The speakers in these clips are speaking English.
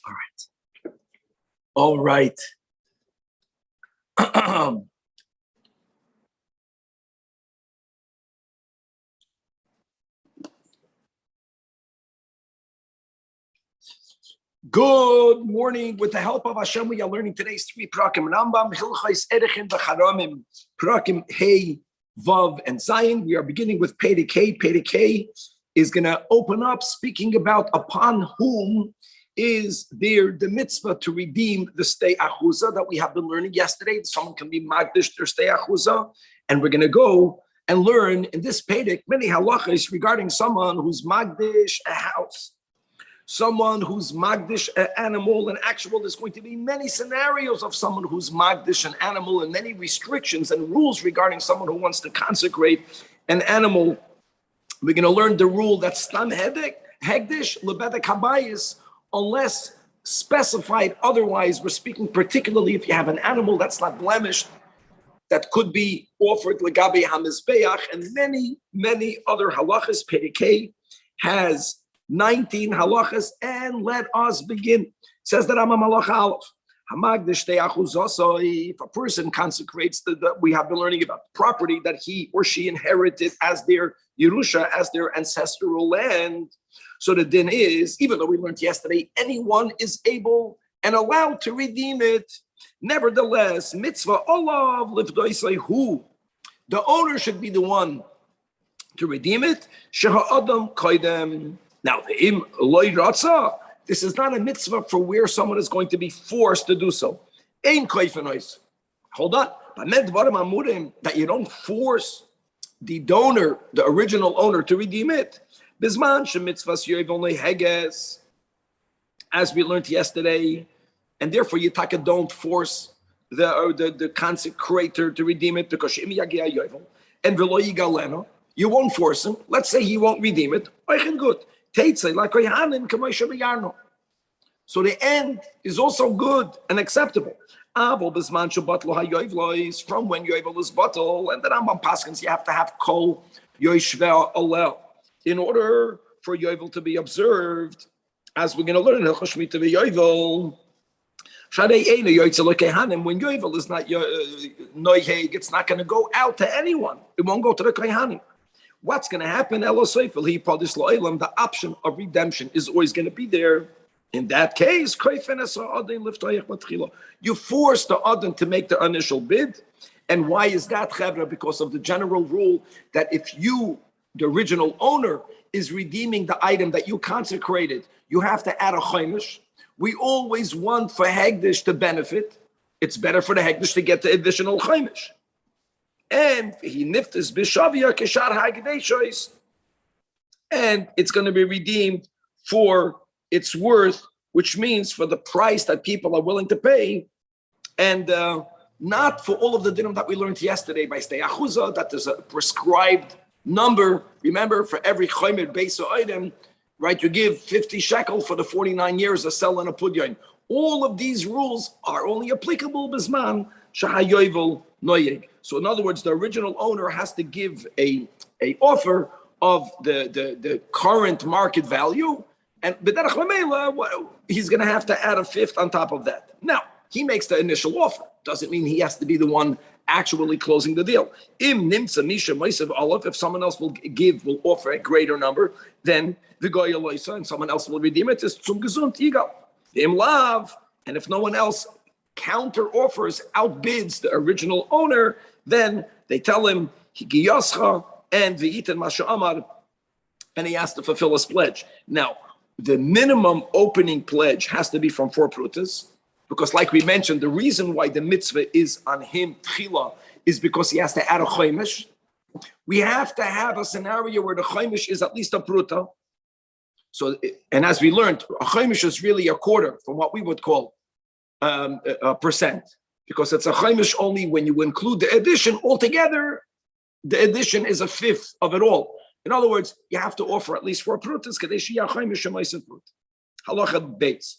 All right. All right. Good morning. With the help of Hashem, we are learning today's three prakim. Rambam, Hilchos Erechim v'Charamim, prakim Hey, Vav, and Zayin. We are beginning with Perek Hey. Perek Hey is going to open up speaking about upon whom is there the mitzvah to redeem the stay achuza that we have been learning yesterday. Someone can be magdish their stay achuza, and we're going to go and learn in this Perek many halachas regarding someone who's magdish a house. Someone who's magdish an animal, and actually there's going to be many scenarios of someone who's magdish an animal and many restrictions and rules regarding someone who wants to consecrate an animal. We're going to learn the rule that stam hegdish lebedek habayis, unless specified otherwise. We're speaking particularly if you have an animal that's not blemished, that could be offered legabe hamizbeach, and many other halachas. Perek Hey has 19 halachas, and let us begin. It says that Rambam halacha aleph. If a person consecrates we have been learning about property that he or she inherited as their Yerusha, as their ancestral land. So the din is, even though we learned yesterday, anyone is able and allowed to redeem it. Nevertheless, mitzvah olav livdoisai hu. The owner should be the one to redeem it. Sheha adam koidem. Now, this is not a mitzvah for where someone is going to be forced to do so. Hold on. That you don't force the donor, the original owner, to redeem it. As we learned yesterday, and therefore Yitaka don't force the consecrator to redeem it, because and you won't force him. Let's say he won't redeem it. Good. So the end is also good and acceptable. From when Yovel is bottle, and the Rambam paskins, you have to have kol yoshveh alel in order for Yovel to be observed, as we're going to learn in Hilchos Shmita v'Yovel. When Yovel is not noiheg, it's not going to go out to anyone. It won't go to the kohanim. What's going to happen? The option of redemption is always going to be there. In that case, you force the Adon to make the initial bid. And why is that, Chevra? Because of the general rule that if you, the original owner, is redeeming the item that you consecrated, you have to add a chaimish. We always want for Hegdish to benefit. It's better for the Hegdish to get the additional chaimish. And he niftas bishavia keshar hagdeshois, and it's going to be redeemed for its worth, which means for the price that people are willing to pay, and not for all of the dinim that we learned yesterday by stay achuza, that there's a prescribed number. Remember, for every chomer besa item, right? You give 50 shekel for the 49 years of selling a pudyon. All of these rules are only applicable bisman shahayovel noyeg. So in other words, the original owner has to give a offer of the current market value, and he's going to have to add a fifth on top of that. Now, he makes the initial offer. Doesn't mean he has to be the one actually closing the deal. If someone else will offer a greater number, then the goy and someone else will redeem it. It's zum gesund yigal. Im lav, and if no one else counter offers, outbids the original owner, then they tell him higiyascha and v'yitin masha amar, and he has to fulfill his pledge. Now, the minimum opening pledge has to be from 4 prutas, because like we mentioned, the reason why the mitzvah is on him tchila is because he has to add a chaimish. We have to have a scenario where the chaimish is at least a pruta. So, and as we learned, a chaimish is really a quarter from what we would call a percent, because it's a chaimish only when you include the addition altogether. The addition is a fifth of it all. In other words, you have to offer at least 4 prutas. Halacha beis.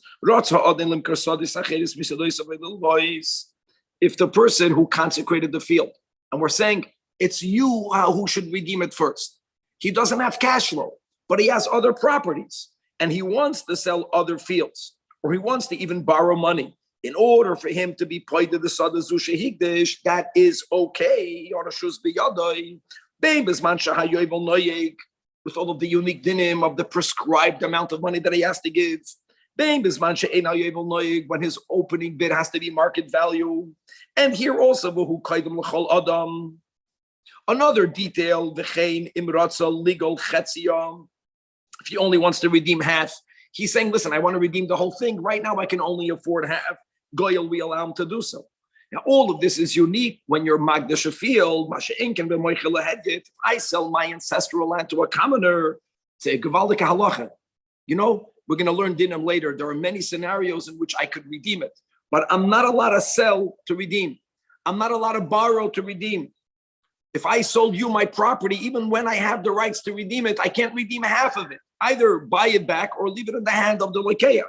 If the person who consecrated the field, and we're saying it's you who should redeem it first, he doesn't have cash flow, but he has other properties, and he wants to sell other fields. or he wants to even borrow money in order for him to be paid to the Sada Zusha Higdish, that is okay. With all of the unique dinim of the prescribed amount of money that he has to give. When his opening bid has to be market value. And here also, another detail, if he only wants to redeem half, he's saying, listen, I want to redeem the whole thing. Right now, I can only afford half. Goyal, we allow him to do so. Now, all of this is unique when you're Magdash a field. I sell my ancestral land to a commoner. Say, Gavaldik halacha. You know, we're going to learn dinim later. There are many scenarios in which I could redeem it, but I'm not allowed to sell to redeem. I'm not allowed to borrow to redeem. If I sold you my property, even when I have the rights to redeem it, I can't redeem half of it. Either buy it back or leave it in the hand of the lekeach.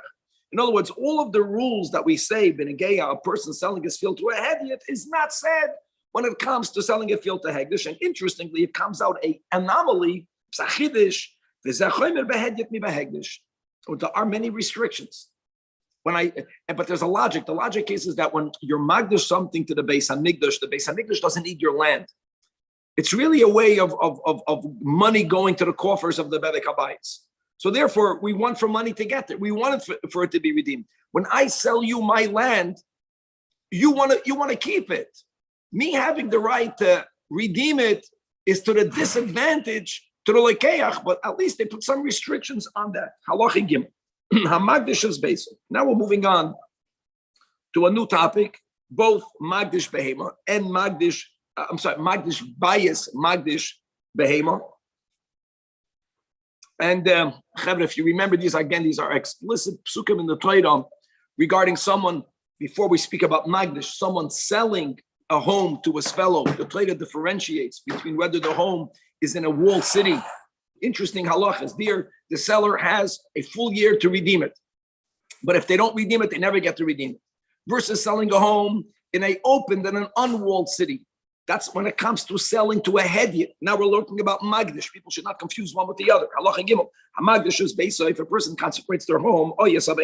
In other words, all of the rules that we say, Benegeya, a person selling his field to a hediot, is not said when it comes to selling a field to hegdish. And interestingly, it comes out an anomaly. There are many restrictions. But there's a logic. The logic is that when you're magdish something to the Beis Hamikdash doesn't need your land. It's really a way of money going to the coffers of the Bedek Habayis. So therefore, we want for money to get there. We want it for it to be redeemed. When I sell you my land, you want to keep it. Me having the right to redeem it is to the disadvantage to the lekeach, but at least they put some restrictions on that. Halacha Gimel. Hamagdish is basic. Now we're moving on to a new topic. Both Magdish Behema and Magdish Bias, Magdish Behema. And if you remember these are explicit psukim in the Torah regarding someone, before we speak about Magdish, someone selling a home to his fellow. The Torah differentiates between whether the home is in a walled city. Interesting halachas. There, the seller has a full year to redeem it. But if they don't redeem it, they never get to redeem it. Versus selling a home in an open and an unwalled city. That's when it comes to selling to a hediot. Now we're looking about Magdish. People should not confuse one with the other. Halacha Gimel. Magdish is based on if a person consecrates their home. Oh yes, that's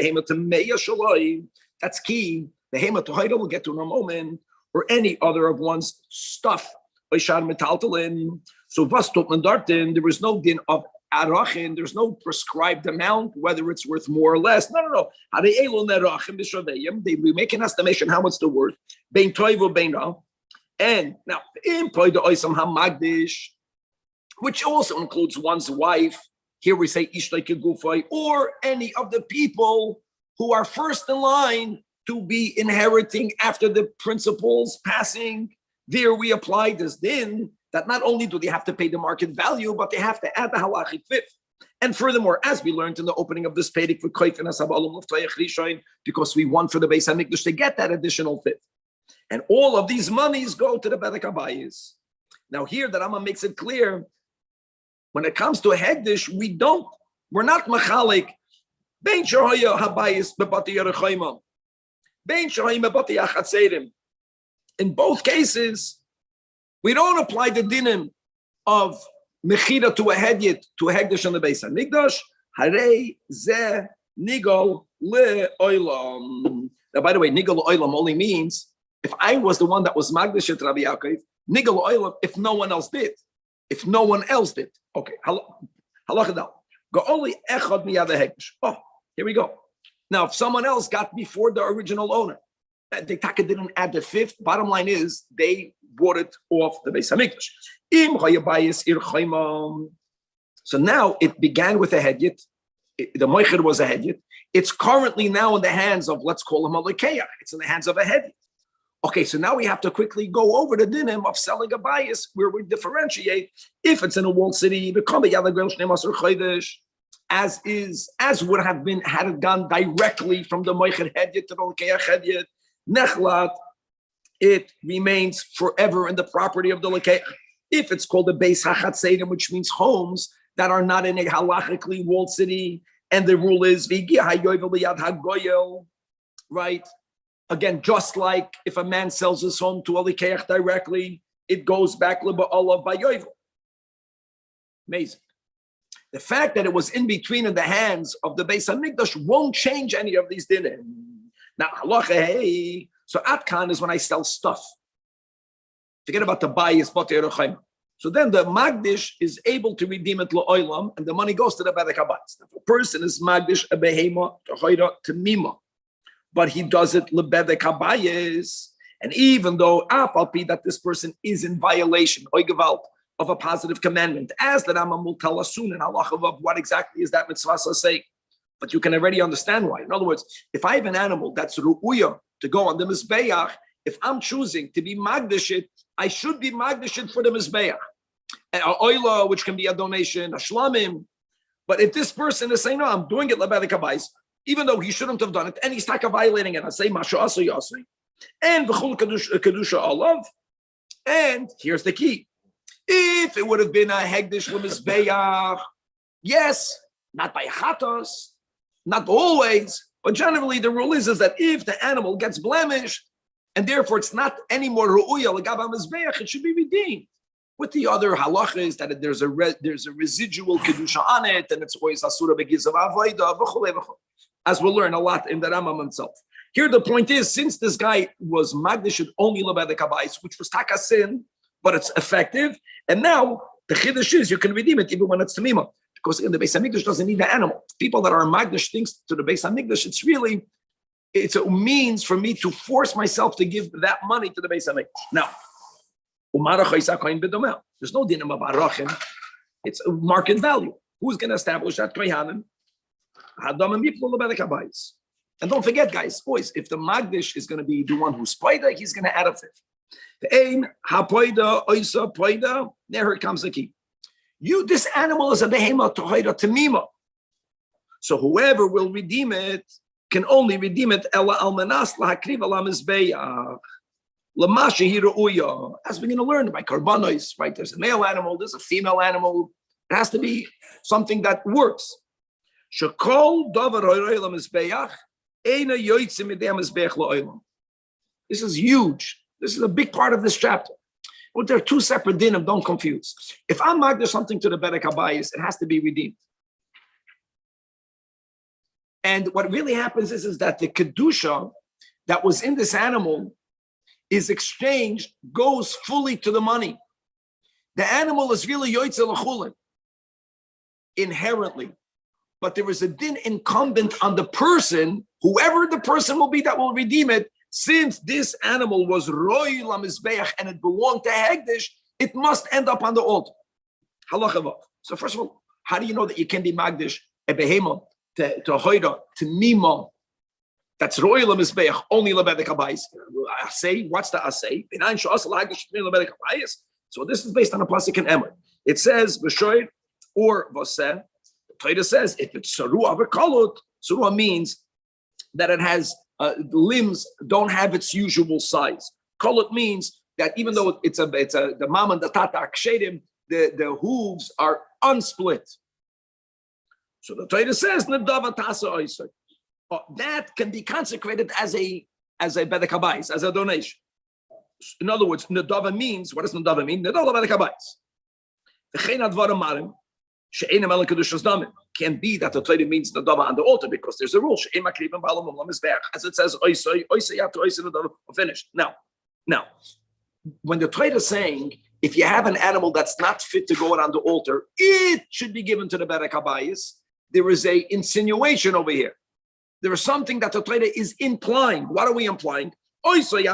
key. The hema to we'll get to in a moment, or any other of one's stuff. So there is no din of arachin. There's no prescribed amount, whether it's worth more or less. No. They make an estimation how much they're worth. And now, which also includes one's wife. Here we say or any of the people who are first in line to be inheriting after the principals passing. There we apply this din that not only do they have to pay the market value, but they have to add the halachic fifth. And furthermore, as we learned in the opening of this pedic for because we want for the Beis Hamikdash to get that additional fifth. And all of these monies go to the Bedek Habayis. Now here the Rambam makes it clear, when it comes to a hegdish, we're not machalik. Bein shahaya habayis bebati yerechayma. Bein shahaya bebati achatzerim. In both cases, we don't apply the dinim of mechira to a hediot, to a hegdish on the Beis Hamikdash. Harei ze nigol le'olam. Now, by the way, nigol le'olam only means if I was the one that was Magdish at Rabbi Yaakov, nigel oil, if no one else did. If no one else did. Okay. Halacha dal. Go only echad miyad hegdish. Oh, here we go. Now, if someone else got before the original owner, the taka didn't add the fifth. Bottom line is they bought it off the Beis Hamikdash. So now it began with a hedyot. The moichid was a hedyot. It's currently now in the hands of, let's call him a lekeach. It's in the hands of a hedyot. Okay, so now we have to quickly go over the dinim of selling a bias where we differentiate if it's in a walled city, as would have been had it gone directly from the moiched hedyot to the lekeach hedyot, nechlat, it remains forever in the property of the lekeach. If it's called a beis hachatzerim, which means homes that are not in a halachically walled city, and the rule is right? Again, just like if a man sells his home to a lekeach directly, it goes back liba'alav ba'yovel. Amazing. The fact that it was in between in the hands of the Beis Hamikdash won't change any of these dinim. Now, halacha hey, so atkan is when I sell stuff. Forget about the bayis, but so then the magdish is able to redeem it la'olam, and the money goes to the bedek habayis. If a person is magdish a behema to mima, but he does it lebedek habayis, and even though apalpi that this person is in violation of a positive commandment, as the Rambam will tell us soon in halacha of what exactly is that mitzvah say, but you can already understand why. In other words, if I have an animal that's ru'uya to go on the mizbeach, if I'm choosing to be magdashit, I should be magdashit for the mizbeach. An oila, which can be a donation, a shlamim. But if this person is saying, no, I'm doing it lebedek habayis, even though he shouldn't have done it, and he's taka violating it, I say masha asu yasri, and v'chul kedusha olav. And here's the key: if it would have been a hegdish lemizbeach, yes, not by chatos, not always, but generally the rule is that if the animal gets blemished and therefore it's not anymore ru'uya l'gaba mizbeach, it should be redeemed. With the other halacha is that there's a residual kedusha on it, and it's always asura begizav avoida v'chulei v'chulei, as we'll learn a lot in the Rambam himself. Here the point is, since this guy was magdashid only lebedek habayis, which was taka sin, but it's effective, and now the chiddush is you can redeem it even when it's tamima, because in the Beis Hamikdash doesn't need the animal. People that are magdash things to the Beis Hamikdash, it's a means for me to force myself to give that money to the Beis Hamikdash. Now, there's no dinim of arachim. It's a market value. Who's going to establish that? And don't forget, guys, boys, if the magdish is going to be the one who's poida, he's going to add a fifth. There comes the key. This animal is a behema tohira tamima. So whoever will redeem it can only redeem it ela almanas lahakriv ala mizbeach. As we're going to learn by karbanos, right? There's a male animal, there's a female animal. It has to be something that works. This is huge. This is a big part of this chapter. But there are two separate dinim, don't confuse. If I'm magder something to the bedek habayis, it has to be redeemed. And what really happens is that the kedusha that was in this animal is exchanged, goes fully to the money. The animal is really yoytze l'chulin, inherently. But there is a din incumbent on the person, whoever the person will be that will redeem it, since this animal was roy lamizbeach and it belonged to hegdish, it must end up on the altar. Halacha. So first of all, how do you know that you can be magdish a behema to hoida to mima? That's roy lamizbeach only lebedek habayis. Asay, what's the asay? So this is based on a pasuk in Emor. It says v'shoir or v'seh. The Torah says if it's sarua v'kalut, sarua means that it has limbs don't have its usual size. Kalut means that even though it's the mam and the tata akshedim, the hooves are unsplit. So the Torah says nedava tasa oisay. That can be consecrated as a bedek habayis, as a donation. In other words, nedava means, what does nedava mean? Nedava bedek habayis. Can't be that the Torah means nedava on the altar because there's a rule. As it says, finished. Now, when the Torah is saying, if you have an animal that's not fit to go on the altar, it should be given to the bedek habayis. There is a insinuation over here. There is something that the Torah is implying. What are we implying? But if you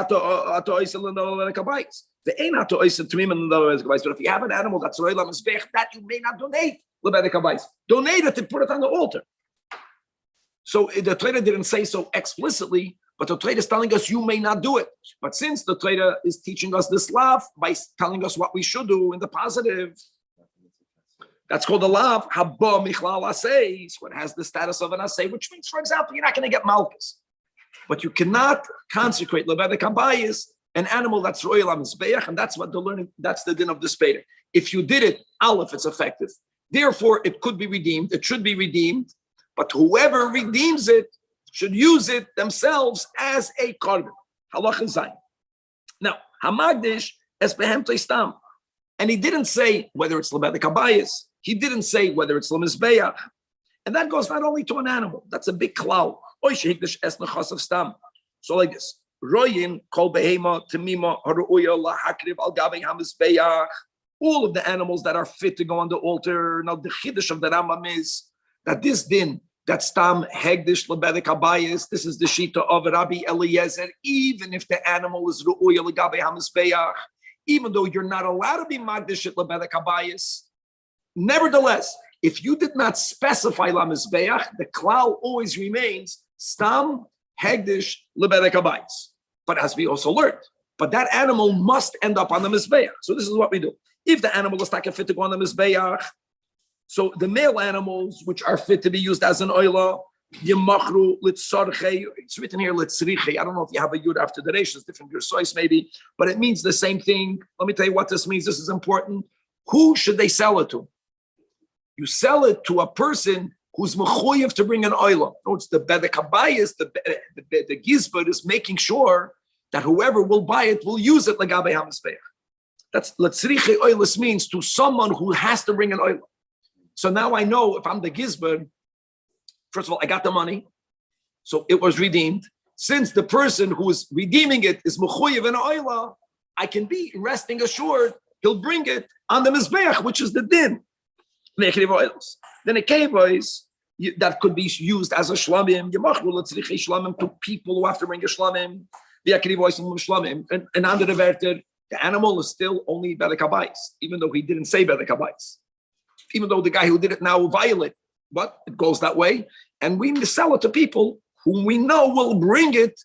have an animal that's that you may not donate, donate it and put it on the altar. So the Torah didn't say so explicitly, but the Torah is telling us you may not do it. But since the Torah is teaching us this lav by telling us what we should do in the positive, that's called a lav. Haba michlal asay. So it has the status of an asay, which means, for example, you're not going to get malchus, but you cannot consecrate lebedek habayis, an animal that's royal amizbeach, and that's what the learning. That's the din of the speder. If you did it, aleph, it's effective. Therefore, it could be redeemed. It should be redeemed, but whoever redeems it should use it themselves as a korban. Halach zayin. Now, hamagdish es behem teistam. And he didn't say whether it's lebedek habayis. He didn't say whether it's lemizbeach. And that goes not only to an animal. That's a big cloud. So like this. Royin kol behema temima haruya lahakriv al gabei hamizbeach. All of the animals that are fit to go on the altar. Now the chiddush of the Rambam is that this din, that stam hegdish lebedek habayis, this is the shita of Rabbi Eliezer. Even if the animal is ru'uya legabei hamizbeach, even though you're not allowed to be magdish at lebedek habayis, nevertheless, if you did not specify lamizbeach, the klal always remains stam hegdish lebedek habayis. But as we also learned, but that animal must end up on the mizbeach. So this is what we do. If the animal is not fit to go on the mizbeach, so the male animals which are fit to be used as an oila, yemachru litzarche. It's written here litzriche. I don't know if you have a yud after the resh, it's different your source maybe, but it means the same thing. Let me tell you what this means. This is important. Who should they sell it to? You sell it to a person who's mechuyev to bring an oila. No, it's the bedek habayis, the gizbud is making sure that whoever will buy it will use it legabe hamizbeach. That's letzriche oilis means to someone who has to bring an oila. So now I know if I'm the gizbud, first of all, I got the money, so it was redeemed. Since the person who is redeeming it is mechuyev in oila, I can be resting assured he'll bring it on the mizbeach, which is the din. Then a kevos that could be used as a shlamim, to people who have to bring a shlamim, and under the verter, the animal is still only bedek habayis, even though he didn't say bedek habayis, even though the guy who did it now will violate, but it goes that way, and we sell it to people whom we know will bring it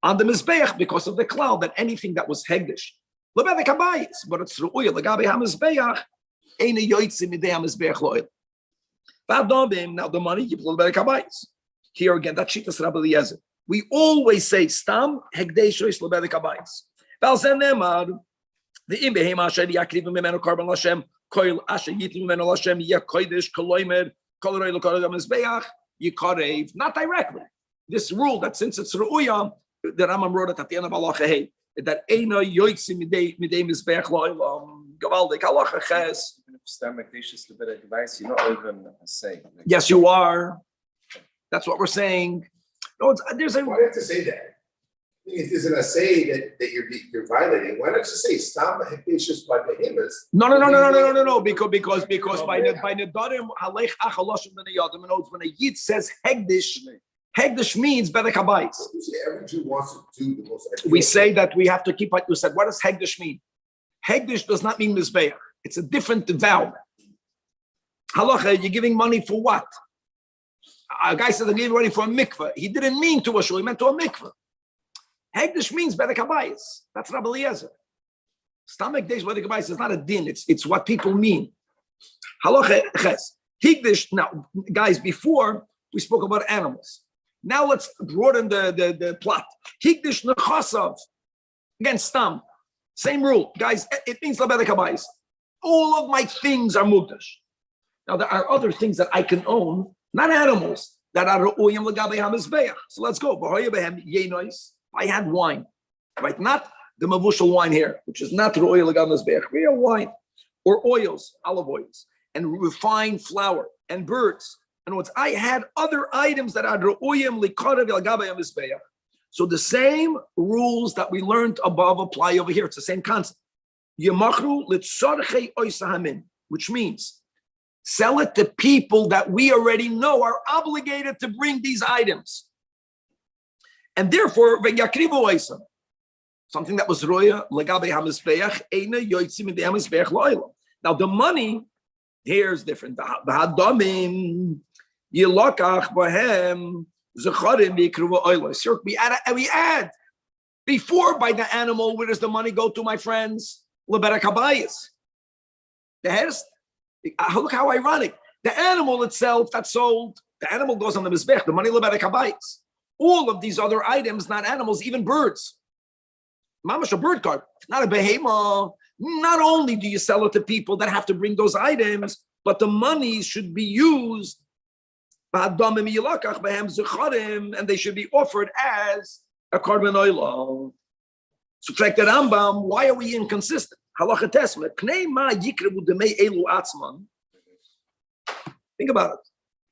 on the mizbeach because of the cloud, that anything that was hegdish, lebedek habayis, but it's ru'uya legabe hamizbeach. Now the money you pull back kabayis. Here again, that shitas Rabbi Eliezer. We always say stam hegdeshois lebedek kabayis. Valzen nemar the imbehema asher yakriv mimenu korban lashem koil asher yitim mimenu lashem yakoidish koloimer kolorei lokorodam mizbeach yikarev. Not directly. This rule that since it's ru'uya, the Rambam wrote it at the end of halacha hey that eina yoitzi midei mizbeach lo'ilam. Yes, you are. That's what we're saying. No, there's a. Why do you have to say that? If there's an assay that you're violating, why not just say stop hegdishus by behemoths? No. Because by the darim halech achaloshim b'neyadim, and when a yid says hegdish means bedek habayis. Every Jew wants to do the most. We say that we have to keep what you said. What does hegdish mean? Hegdish does not mean mizbeach. It's a different vow. Halacha, you're giving money for what? A guy says, I'm giving money for a mikveh. He didn't mean to a shul, he meant to a mikveh. Hegdish means bedek habayis. That's Rabbi Eliezer. Stam hegdish bedek habayis is not a din. It's what people mean. Halacha ches. Hegdish, now, guys, before we spoke about animals. Now let's broaden the plot. Hegdish nechasav. Again, stam. Same rule, guys. It means lebedek habayis. All of my things are mugdash. Now there are other things that I can own, not animals, that are ru'uyim legabe hamizbeach. So let's go. I had wine, right? Not the mavushal wine here, which is not ru'uyim legabe hamizbeach. Real wine, or oils, olive oils, and refined flour and birds. And what I had other items that are ru'uyim legabe hamizbeach. So the same rules that we learned above apply over here. It's the same concept. Which means sell it to people that we already know are obligated to bring these items. And therefore, something that was roya, now the money here is different. We add before by the animal. Where does the money go to, my friends? Lebedek habayis. Look how ironic. The animal itself that's sold, the animal goes on the mizbech. The money lebedek habayis. All of these other items, not animals, even birds. Mamash a bird card, not a behema. Not only do you sell it to people that have to bring those items, but the money should be used. And they should be offered as a korban oila. So, check the Rambam. Why are we inconsistent? Halacha tesmet. Pnei ma yikrevu demei elu atzman. Think about it.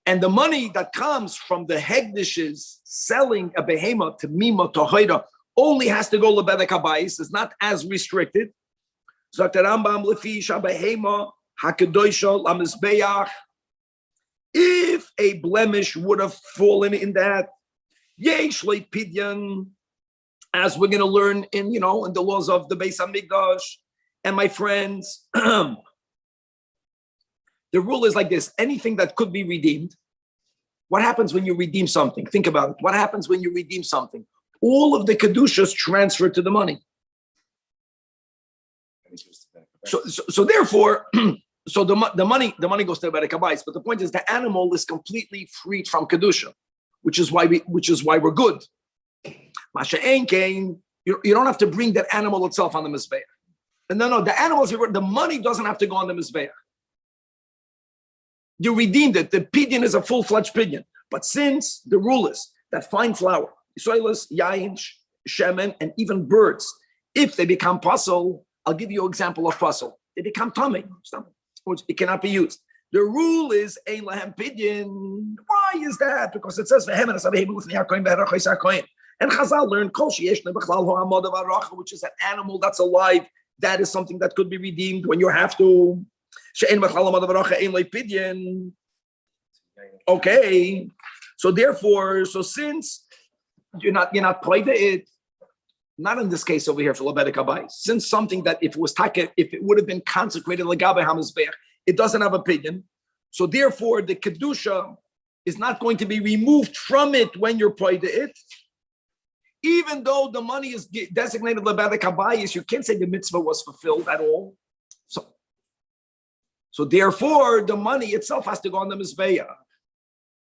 And the money that comes from the hegdishes selling a behemoth to mima to hoida only has to go lebedek habayis. It's not as restricted. Sagt der Rambam lefi shabehema hakedoisha lamizbeach. If a blemish would have fallen in that, yesh pidyan, as we're going to learn in in the laws of the Beis Hamikdash. And my friends, the rule is like this: anything that could be redeemed. What happens when you redeem something? Think about it. What happens when you redeem something? All of the kedushas transfer to the money. So therefore, so the money goes to the Bedek Habayis. But the point is, the animal is completely freed from kedusha, which is why we're good. Masha Enkein, you don't have to bring that animal itself on the mizbeach. No, the money doesn't have to go on the mizbeach. You redeemed it. The pidyon is a full-fledged pidyon. But since the rule is that fine flour, soilus, yain, shemen, and even birds, if they become puzzle, I'll give you an example of puzzle. They become tummy. It cannot be used. The rule is ein lahem pidyon. Why is that? Because it says and Chazal learned which is an animal that's alive. That is something that could be redeemed when you have to. Okay, so therefore, since you're not played it, not in this case over here for Lebedek Habayis, since something that if it would have been consecrated Legabe Hamizbeach, it doesn't have a pidyon. So therefore, the kedusha is not going to be removed from it when you're played it. Even though the money is designated Lebedek Habayis, you can't say the mitzvah was fulfilled at all. So therefore, the money itself has to go on the mizbeah.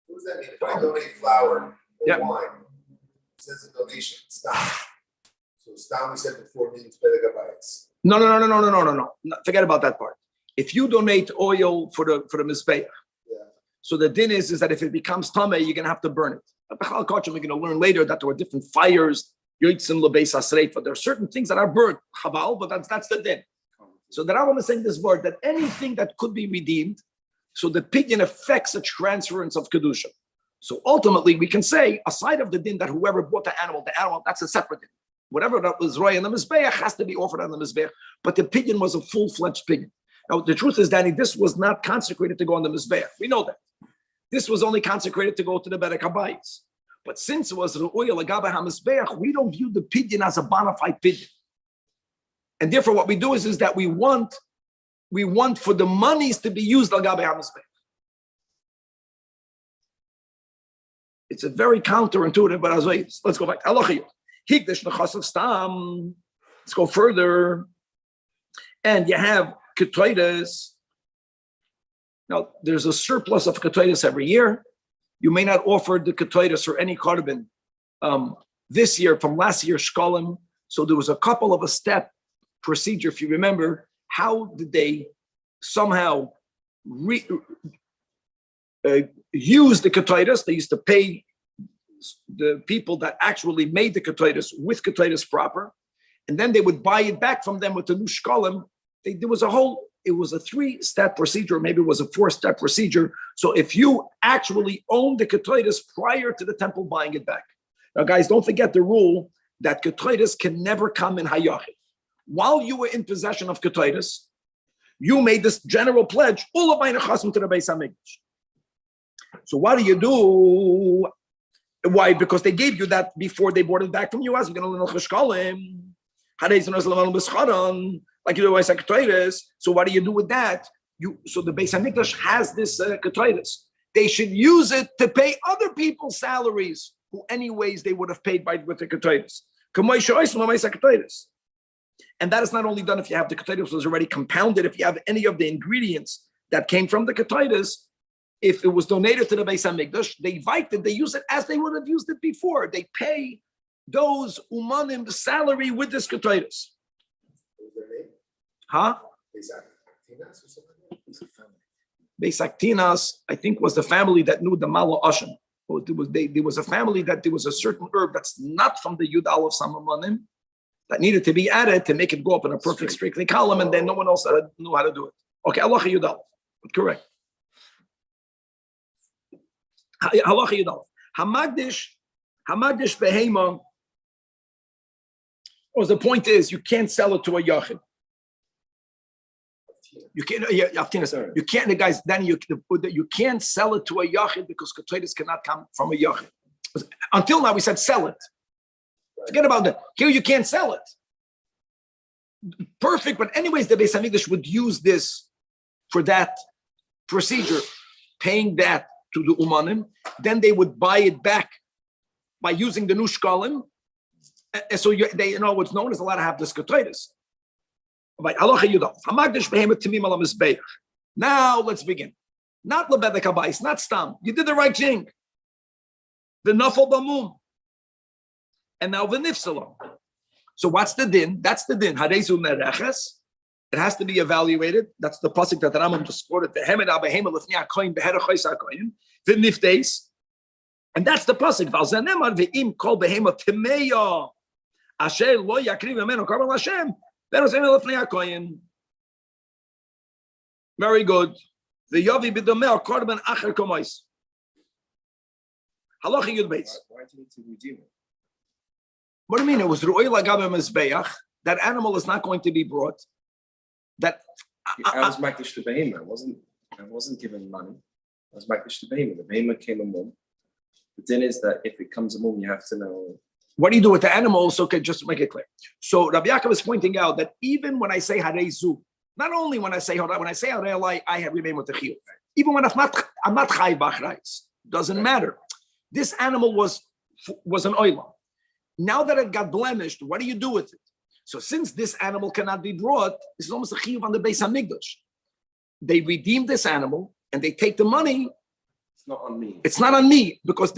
What does that mean? If I donate flour or wine, it says a donation. Stop. So stop. We said before means Bedek Habayis. No. Forget about that part. If you donate oil for the mizbeah, so the din is that if it becomes tameh, you're going to have to burn it. We're going to learn later that there were different fires. But there are certain things that are burnt, chabal, but that's the din. So the Rambam is saying this word that anything that could be redeemed, so the pidyon affects a transference of kedusha. So ultimately, we can say, aside of the din that whoever bought the animal, that's a separate din. Whatever that was roy in the mizbeach has to be offered on the mizbeach. But the pidyon was a full-fledged pidyon. Now the truth is, Danny, this was not consecrated to go on the mizbeach. We know that. This was only consecrated to go to the Bedek Habayis. But since it was the oil Legabe HaMizbeach, we don't view the pidyon as a bona fide pidyon. And therefore, what we do is that we want for the monies to be used Legabe HaMizbeach. It's a very counterintuitive, but let's go back. Let's go further. And you have ketoides. Now, there's a surplus of ketoides every year. You may not offer the ketoides or any carbon this year from last year's shkolim. So there was a couple of a step procedure. If you remember, how did they somehow use the ketoides? They used to pay the people that actually made the ketoides with ketoides proper, and then they would buy it back from them with the new shkolim. It was a 3-step procedure, maybe it was a 4-step procedure. So if you actually own the ketoides prior to the temple buying it back. Now, guys, don't forget the rule that ketoides can never come in hayachid. While you were in possession of ketoides, you made this general pledge, all of my nechasim to the Beis Hamikdash. So what do? Why? Because they gave you that before they bought it back from you. As we're going to learn cheshkalim, like you do with ketoides. So what do you do with that? So the Beis Hamikdash has this ketoides. They should use it to pay other people's salaries, who anyways they would have paid with the ketoides. And that is not only done if you have the ketoides was already compounded, if you have any of the ingredients that came from the ketoides. If it was donated to the Beis Hamikdash, they use it as they would have used it before. They pay those umanim the salary with this ketoides. Huh? Beis Aktinas, I think, was the family that knew the Mala Ashen. There was a family that there was a certain herb that's not from the Yud Aleph Samamanim that needed to be added to make it go up in a perfect strictly column, and then no one else knew how to do it. Okay, Allah Yud Aleph. Correct. Halacha Yudal. Hamagdish behema. Or the point is, you can't sell it to a yachid. You can't. You can't. The guys. Then you can't sell it to a yachid because ketores cannot come from a yachid. Until now, we said sell it. Forget about that. Here, you can't sell it. Perfect. But anyways, the Beis Hamikdash would use this for that procedure, paying that to the umanim. Then they would buy it back by using the new shkalim. So they know what's known as a lot of havdas ketores. Now let's begin. Not lebedek habayis, not stam. You did the right thing. The nafal bamum, and now the nifsalom. So what's the din? That's the din. Harezu nereches. It has to be evaluated. That's the pasuk that Rambam just quoted. The hemed abehema lefnei hakoyin beherachos hakoyin. The nifteis, and that's the pasuk. Valzanemar ve'im kol behema timeya asher lo yakriv amenu karban Hashem. Very good. The Yavi bidomel korban acher komais. Halacha Yud Beis. Why do you need to redeem it? What do you mean? It was ru'oy lagabe mezbeach. That animal is not going to be brought. That I was makdish to behema. I wasn't given money. I was makdish to behema. The behema came a mum. The din is that if it comes a mum, you have to know. What do you do with the animal? So okay, just to make it clear. So Rabbi Yaakov is pointing out that even when I say hareizu, not only when I say harei, I have remained with the chiyuv. Even when I'm not chay b'achrais, doesn't matter. This animal was an oilam. Now that it got blemished, what do you do with it? So since this animal cannot be brought, this is almost a chiyuv on the Beis Hamikdash. They redeem this animal and they take the money. It's not on me. It's not on me because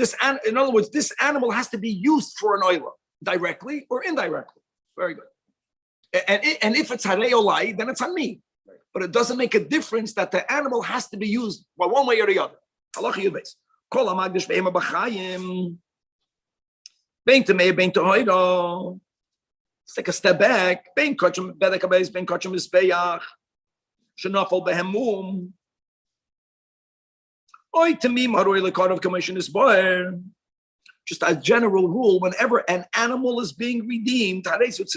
in other words, this animal has to be used for an oilam, directly or indirectly. Very good. And if it's harei olai, then it's on me. Right. But it doesn't make a difference that the animal has to be used by one way or the other. Halacha Yud Beis. Kol hamagdish behema b'chayim. Bein tamei, bein tohoida. Let's take a step back. Bein kachim bedek habeis, bein kachim mizbeach. Shenafal behemum. Oy tamim haroi lekarav commission is boer. Just as general rule, whenever an animal is being redeemed, as it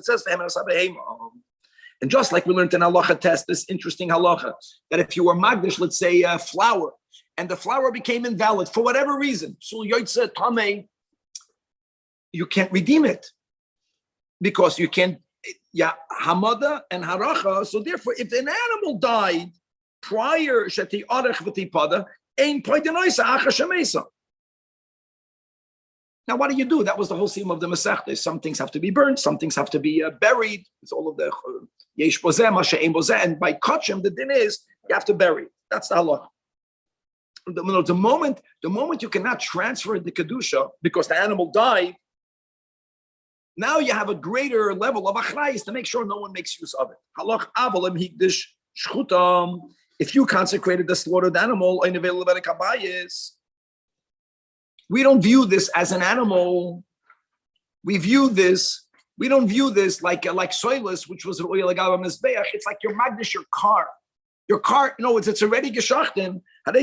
says, and just like we learned in halacha test, this interesting halacha, that if you were magdish, let's say flour, and the flour became invalid for whatever reason, so you can't redeem it because you can't, hamada and haracha. So therefore, if an animal died prior sheti arech v'tipada, ein poidenoisa acha shemesa. Now, what do? That was the whole theme of the Masechta. Some things have to be burned, some things have to be buried. It's all of the yesh bozeh, mashe'em bozeh, and by kachim, the din is you have to bury. That's the halach. The moment you cannot transfer the kedusha because the animal died, now you have a greater level of achrayis to make sure no one makes use of it. Halach avalim hikdish shchutam. If you consecrated the slaughtered animal, we don't view this as an animal. We don't view this like soilus, which was oil agava mizbeach. It's like your magdish, your car. Your car, it's already geschachten. Allah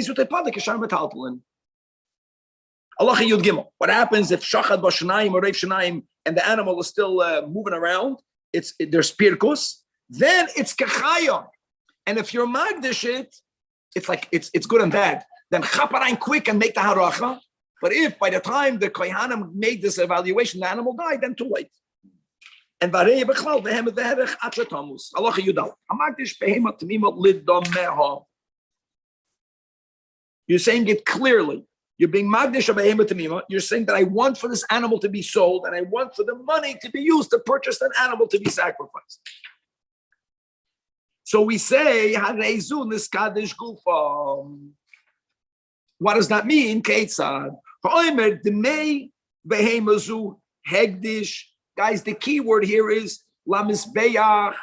Yud Gimel. What happens if shachad b'shanayim or reiv shanayim and the animal is still moving around? There's pirkus. Then it's kachayah. And if you're magdish it's like it's good and bad. Then chaparein quick and make the haracha. But if by the time the kohanim made this evaluation, the animal died, then too late. And varei bechlal vehem veherech atzatamus. Halacha Yudal. Hamagdish behema tamima lidomeha. You're saying it clearly. You're being magdish of behema tamima. You're saying that I want for this animal to be sold, and I want for the money to be used to purchase an animal to be sacrificed. So we say hareizu niskadish gufa. What does that mean? Keitzad. Ha'omer demei behemazu hegdish. Guys, the key word here is lamisbeach.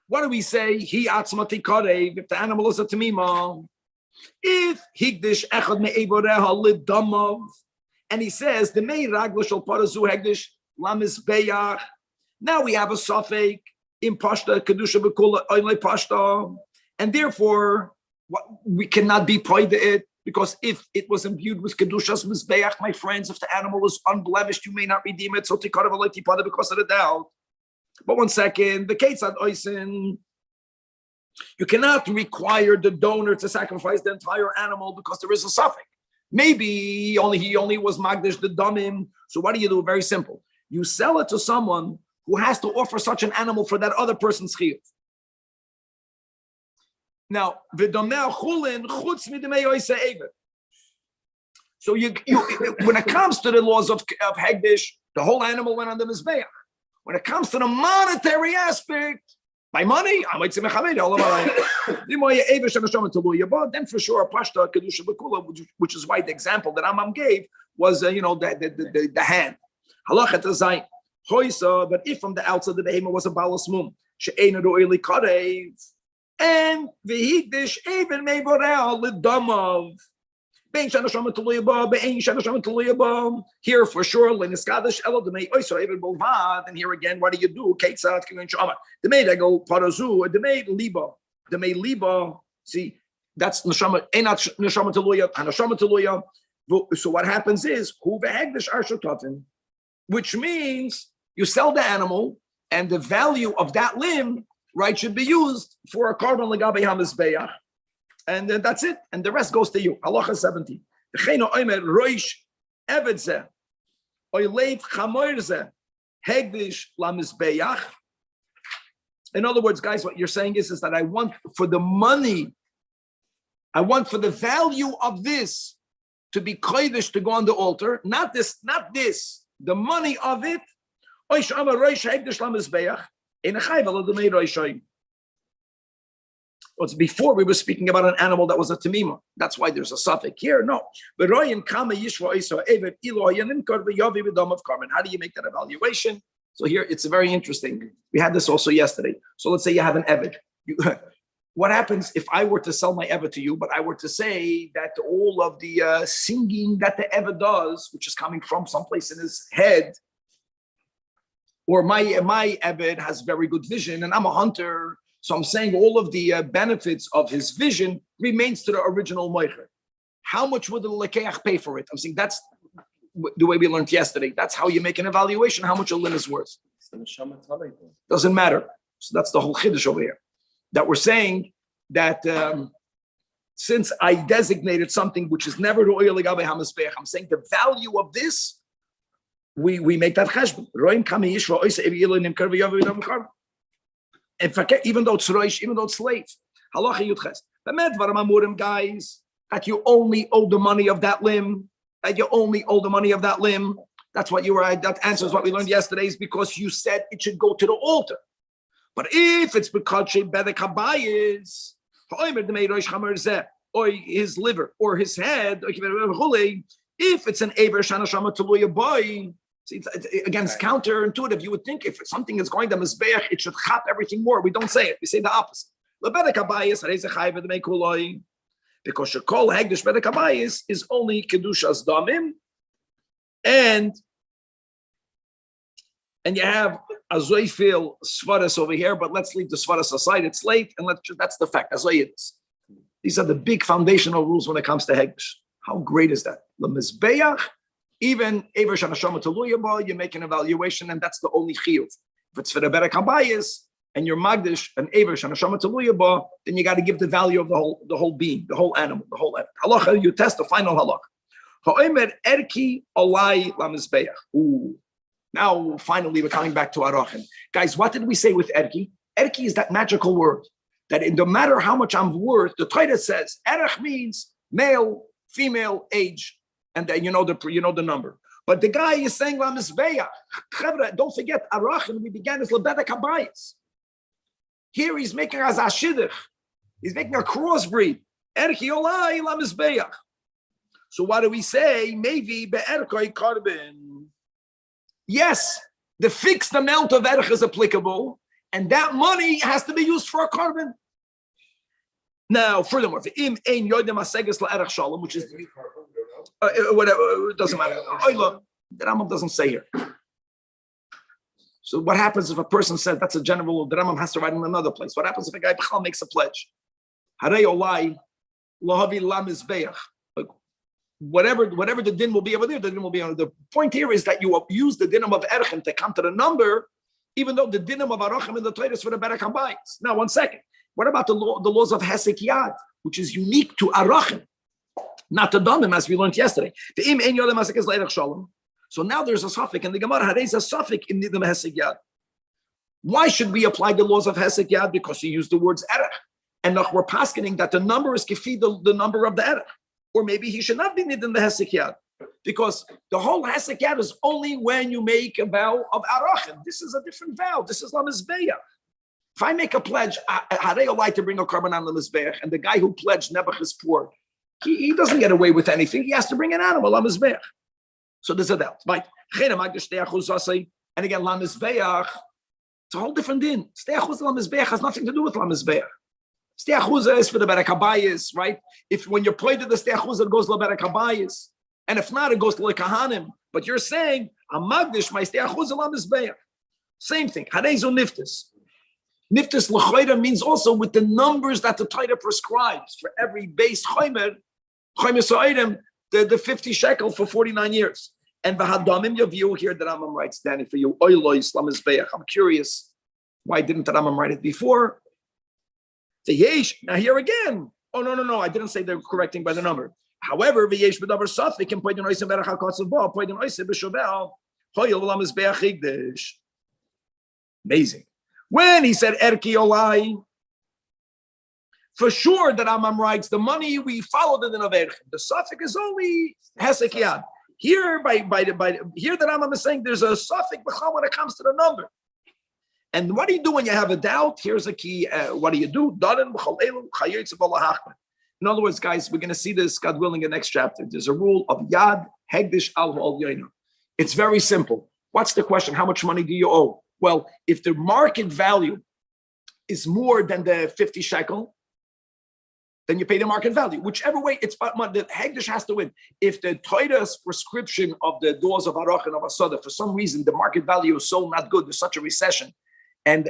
What do we say? He atzmati karev. If the animal is a tamima. If higdish echad me'evoreha lidamav. And he says, demei raglash al parazu hegdish lamisbeach. Now we have a suffix in pashta kedusha b'kula oilei pashta. And therefore, we cannot be proud of it, because if it was imbued with Kedushas Mizbeach, my friends, if the animal is unblemished, you may not redeem it. So Tikarav Aloti Pada because of the doubt. But 1 second, the Ketzad Oisin, you cannot require the donor to sacrifice the entire animal because there is a suffix. Maybe he only was Magdish the Damim. So what do? Very simple. You sell it to someone who has to offer such an animal for that other person's chiyuv. Now, so you when it comes to the laws of Hegdish, the whole animal went on the Mizbeach. When it comes to the monetary aspect, by money, I might say then for sure, Pashta Kedusha Bekula, which is why the example that Rambam gave was the hand. Halachat Zayin. But if from the outside the behemoth was a balas mum, she'ena do oily karev, and v'higdish even mevorel lidamav. Bein shanashama tuluyaba, bein shanashama tuluyaba. Here for sure, leniskadish elo demei oiso even bolvad. And here again, what do you do? Keitzat k'ngen shama. Demei I go parazu. Demei liba. Demei liba. See, that's neshama. Einat neshama tuluya. Hanashama tuluya. So what happens is hu v'higdish arshotatin, which means you sell the animal, and the value of that limb, right, should be used for a korban legabe hamizbeach, and then that's it, and the rest goes to you. Halacha 70. V'cheino omer roish evedze oileit chamoirze hegdish lamizbeach. In other words, guys, what you're saying is that I want for the money, I want for the value of this to be kodesh to go on the altar, not this, the money of it. It's before we were speaking about an animal that was a tamima. That's why there's a suffix here. No. How do you make that evaluation? So here it's very interesting. We had this also yesterday. So let's say you have an eved. What happens if I were to sell my eved to you, but I were to say that all of the singing that the eved does, which is coming from someplace in his head, or my eved has very good vision, and I'm a hunter, so I'm saying all of the benefits of his vision remains to the original moicher. How much would the lekeach pay for it? I'm saying that's the way we learned yesterday. That's how you make an evaluation, how much a limb is worth. Doesn't matter. So that's the whole chiddush over here. That we're saying that since I designated something which is never ru'ya legabe hamizbeach, I'm saying the value of this, we make that cheshbon. In fact, even though it's roish, even though it's slave, halacha yudches. Guys, that you only owe the money of that limb. That's what you were. That answers what we learned yesterday. Is because you said it should go to the altar. But if it's because she bedek habayis, or his liver or his head, if it's an aver shanashama tuluya boy. Again, it's counterintuitive. You would think if something is going to mizbeach, it should chap everything more. We don't say it. We say the opposite. Because shekol hegdish bedek habayis is only kedushas damim, and you have a zoifil svaras over here. But let's leave the svaras aside. It's late, and that's the fact. These are the big foundational rules when it comes to hegdish. How great is that? The mizbeach. Even Ever Shanashama Teluyaba, you make an evaluation, and that's the only chiyuv. If it's for the Berek Habayis and you're Magdish and Ever Shanashama Teluyaba, then you got to give the value of the whole being, the whole animal, the whole animal. Halacha, you test the final halacha. Ha'omer erki olai lamizbeach. Now, finally, we're coming back to Arachin. Guys, what did we say with erki? Erki is that magical word that no matter how much I'm worth, the Torah says erech means male, female, age. And then you know the number. But the guy is saying La Mizbeach. Don't forget, Arachin, we began as Lebedek Habayis. Here he's making as Ashidich. He's making a crossbreed. Erchi Olai La Mizbeach. So what do we say? Maybe Be'erkoi Karbin. Yes, the fixed amount of Erch is applicable, and that money has to be used for a carbon. Now, furthermore, which is whatever, it doesn't matter. Oh, look, the Rambam doesn't say here. So what happens if a person says that's a general rule? The Rambam has to write in another place. What happens if a guy makes a pledge? Harei olai Lahavi lamizbeach. Whatever the din will be over there, the din will be on. The point here is that you use the dinam of erchen to come to the number, even though the dinam of arachim in the Torah is for the berach habayis. Now, 1 second. What about the laws of hesek yad, which is unique to arachim, not to damim, as we learned yesterday? The im ein yodem hesek is leirach shalom. So now there's a suffix, and the Gemara has a suffix in the hesek yad. Why should we apply the laws of hesek yad? Because you use the words erech, and we're paskening that the number is kefi the number of the erech. Or maybe he should not be nidin the hesek yad, because the whole hesek yad is only when you make a vow of arachim. This is a different vow. This is lamizbeach. If I make a pledge, harei like to bring a carbon on lamizbeach, and the guy who pledged Nebuch is poor, he doesn't get away with anything. He has to bring an animal lamizbeach. So there's a doubt. Right? And again, lamizbeach, it's a whole different din. Steachuz lamizbeach has nothing to do with lamizbeach. Steachuzah is for the berach habayis, right? If when you're played to the steachuzah, it goes to the berach habayis, and if not, it goes to the kahanim. But you're saying, I'm magdish my steachuzah lamizbeach. Same thing. Harezu niftis. Niftis l'choyra means also with the numbers that the Torah prescribes for every base chomer so'irim, the 50 shekel for 49 years. And v'hadamim yaviu here the Rambam writes, Danny, for you, oilois lamizbeach. I'm curious, why didn't the Rambam write it before? Now here again. Oh no! I didn't say they're correcting by the number. However, v'yesh b'davar safik and poidin oisem berach hakotzav ba poidin oisem b'shovel hoyel lamizbeach higdish. Amazing. When he said erki olai, for sure that Rambam writes the money we followed in the erch. The safik is only hesek yad. Here here the Rambam is saying there's a safik b'chal when it comes to the number. And what do you do when you have a doubt? Here's a key. What do you do? In other words, guys, we're going to see this, God willing, in the next chapter. There's a rule of Yad Hegdish Al Yoina. It's very simple. What's the question? How much money do you owe? Well, if the market value is more than the 50 shekel, then you pay the market value. Whichever way, it's the Hegdish has to win. If the Torah's prescription of the doors of Arach and of Asada, for some reason, the market value is so not good, there's such a recession, and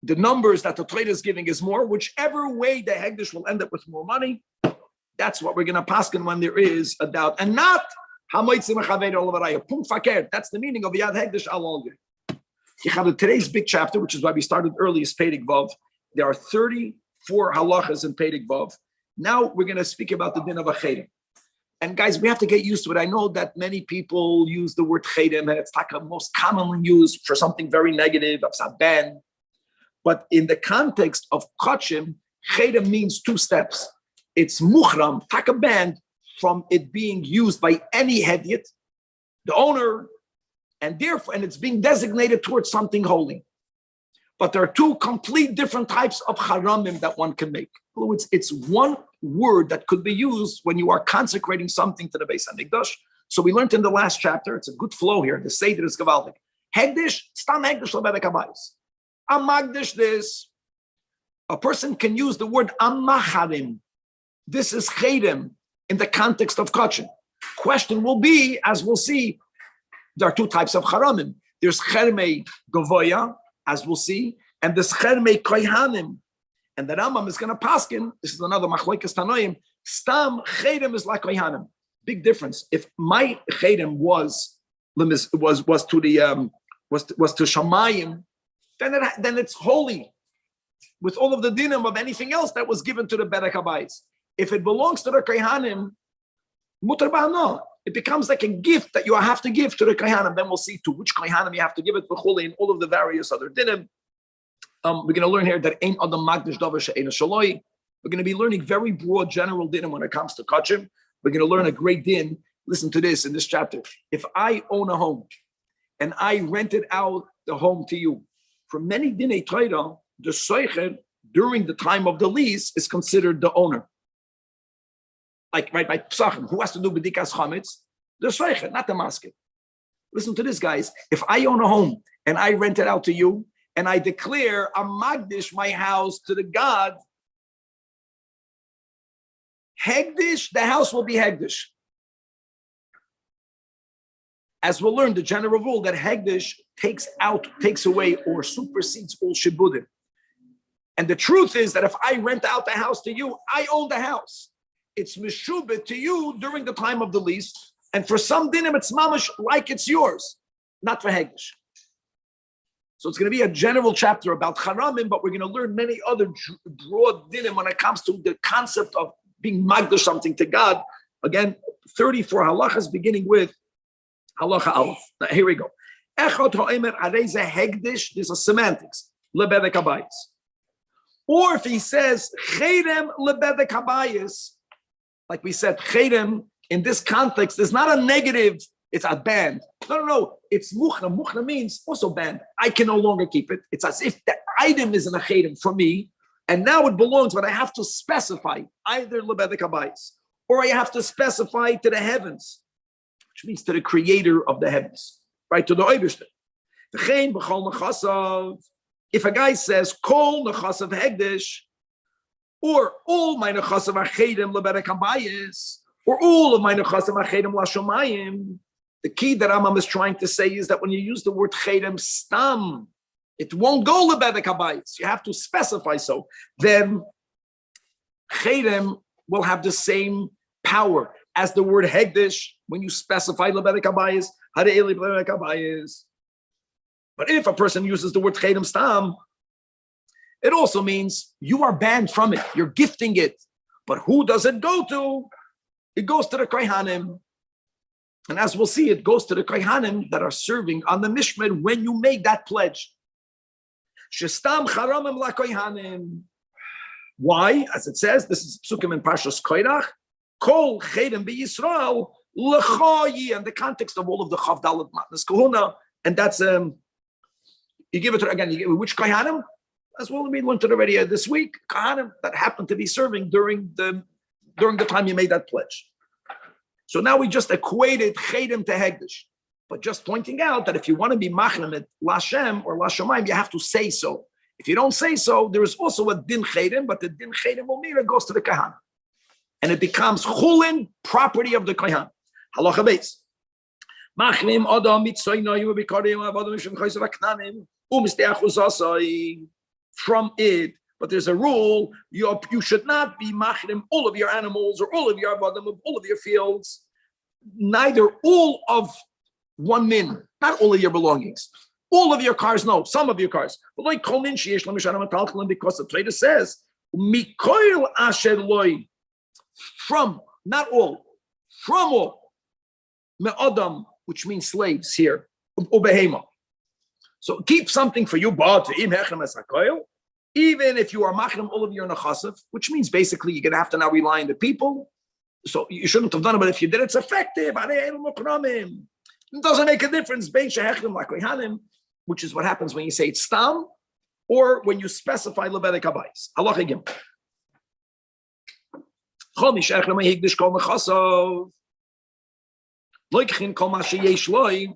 the numbers that the Torah is giving is more, whichever way the Hegdish will end up with more money, that's what we're going to paskin when there is a doubt. And not, that's the meaning of Yad Hegdish Al Olge. Today's big chapter, which is why we started early, is Peirik Vav. There are 34 halachas in Peirik Vav. Now we're going to speak about the din of a chedem. And guys, we have to get used to it. I know that many people use the word chedem, and it's like most commonly used for something very negative, ban. But in the context of kachim, chedem means 2 steps. It's muhram, taka banned from it being used by any hedyot, the owner, and therefore, and it's being designated towards something holy. But there are 2 complete different types of haramim that one can make. In other words, it's one word that could be used when you are consecrating something to the Beis Hamikdash. So we learned in the last chapter, it's a good flow here, the Seder is Gavaldik. Hegdish, stam hegdish lebedek habayis. Amagdish this. A person can use the word amacharim. This is chedem in the context of kachim. Question will be, as we'll see, there are 2 types of haramim. There's chermei gavoya, as we'll see, and there's chermei kohanim. And the Rambam is going to paskin. This is another machlokes tanoim. Stam chedem is like kohanim. Big difference. If my chedem was to shamayim, then it's holy, with all of the dinim of anything else that was given to the berach habayis. If it belongs to the kohanim, mutar ba'ano. It becomes like a gift that you have to give to the kohanim. Then we'll see to which kohanim you have to give it, and all of the various other dinim. We're going to learn here that ein adam magdish davar she'eina shaloi. We're going to be learning very broad general dinim when it comes to kachim. We're going to learn a great din. Listen to this in this chapter. If I own a home and I rented out the home to you, for many dinei Torah, the soicher during the time of the lease is considered the owner. Like right by Psachim, who has to do b'dikas chametz? The soicher, not the masket. Listen to this, guys. If I own a home and I rent it out to you, and I declare a magdish my house to the God, hegdish, the house will be hegdish. As we'll learn, the general rule that hegdish takes away or supersedes all shibudim. And the truth is that if I rent out the house to you, I own the house. It's meshubet to you during the time of the lease. And for some dinim, it's mamash like it's yours, not for hegdish. So it's going to be a general chapter about haramim, but we're going to learn many other broad dinim when it comes to the concept of being magdash something to God. Again, 34 halachas, beginning with halacha aleph. Now, here we go. Echad ha'omer areze hegdish. These are semantics. Lebedek habayis. Or if he says cherem lebedek habayis, like we said, cherem in this context is not a negative. It's a band. No. It's muchna. Muchna means also band. I can no longer keep it. It's as if the item is in a cherem for me, and now it belongs, but I have to specify either lebedek habayis, or I have to specify to the heavens, which means to the creator of the heavens, right? To the Oibishter. If a guy says, Kol nechasav hegdish, or all my nechasav achedim lebedek habayis, or all of my nechasav achedim lashomayim, the key that Rambam is trying to say is that when you use the word chedim stam, it won't go lebedek habayis. You have to specify so. Then chedim will have the same power as the word hegdish when you specify lebedek habayis, hare'eli lebedek habayis. But if a person uses the word chedim stam, it also means you are banned from it. You're gifting it. But who does it go to? It goes to the kohanim. And as we'll see, it goes to the kohanim that are serving on the mishmer when you make that pledge. Shestam charamim la kohanim. Why? As it says, this is psukim in Parshas Koirach. Kol chedim b'Yisrael l'chayi, and the context of all of the Chav Dalet Matnas Kahuna, and that's you give it to again. You give which kohanim? As well, we learned it already this week. Kohanim that happened to be serving during the time you made that pledge. So now we just equated chedim to hegdish, but just pointing out that if you want to be machnem at Lashem or Lashamayim, you have to say so. If you don't say so, there is also a din chedim, but the din chedim omira goes to the kohanim, and it becomes chulin, property of the kohan. Halacha beis. Machnim adam mitzoynayu b'karim avadim mishum chaysav aknanim u'misteachuzasai from it. But there's a rule: you should not be machnim all of your animals or all of your avadim of all of your fields, neither all of one min, not all of your belongings. All of your cars, no, some of your cars. But like kolin sheyesh l'misharam atalkalim, because the Torah says mikoil asher loy, from, not all, from all, me'adam, which means slaves here, ubehema. So keep something for you, but even if you are machrim all of your nechasav, which means basically you're going to have to now rely on the people. So you shouldn't have done it, but if you did, it's effective. It doesn't make a difference, which is what happens when you say it's stam or when you specify lebedek habayis. Halacha gim.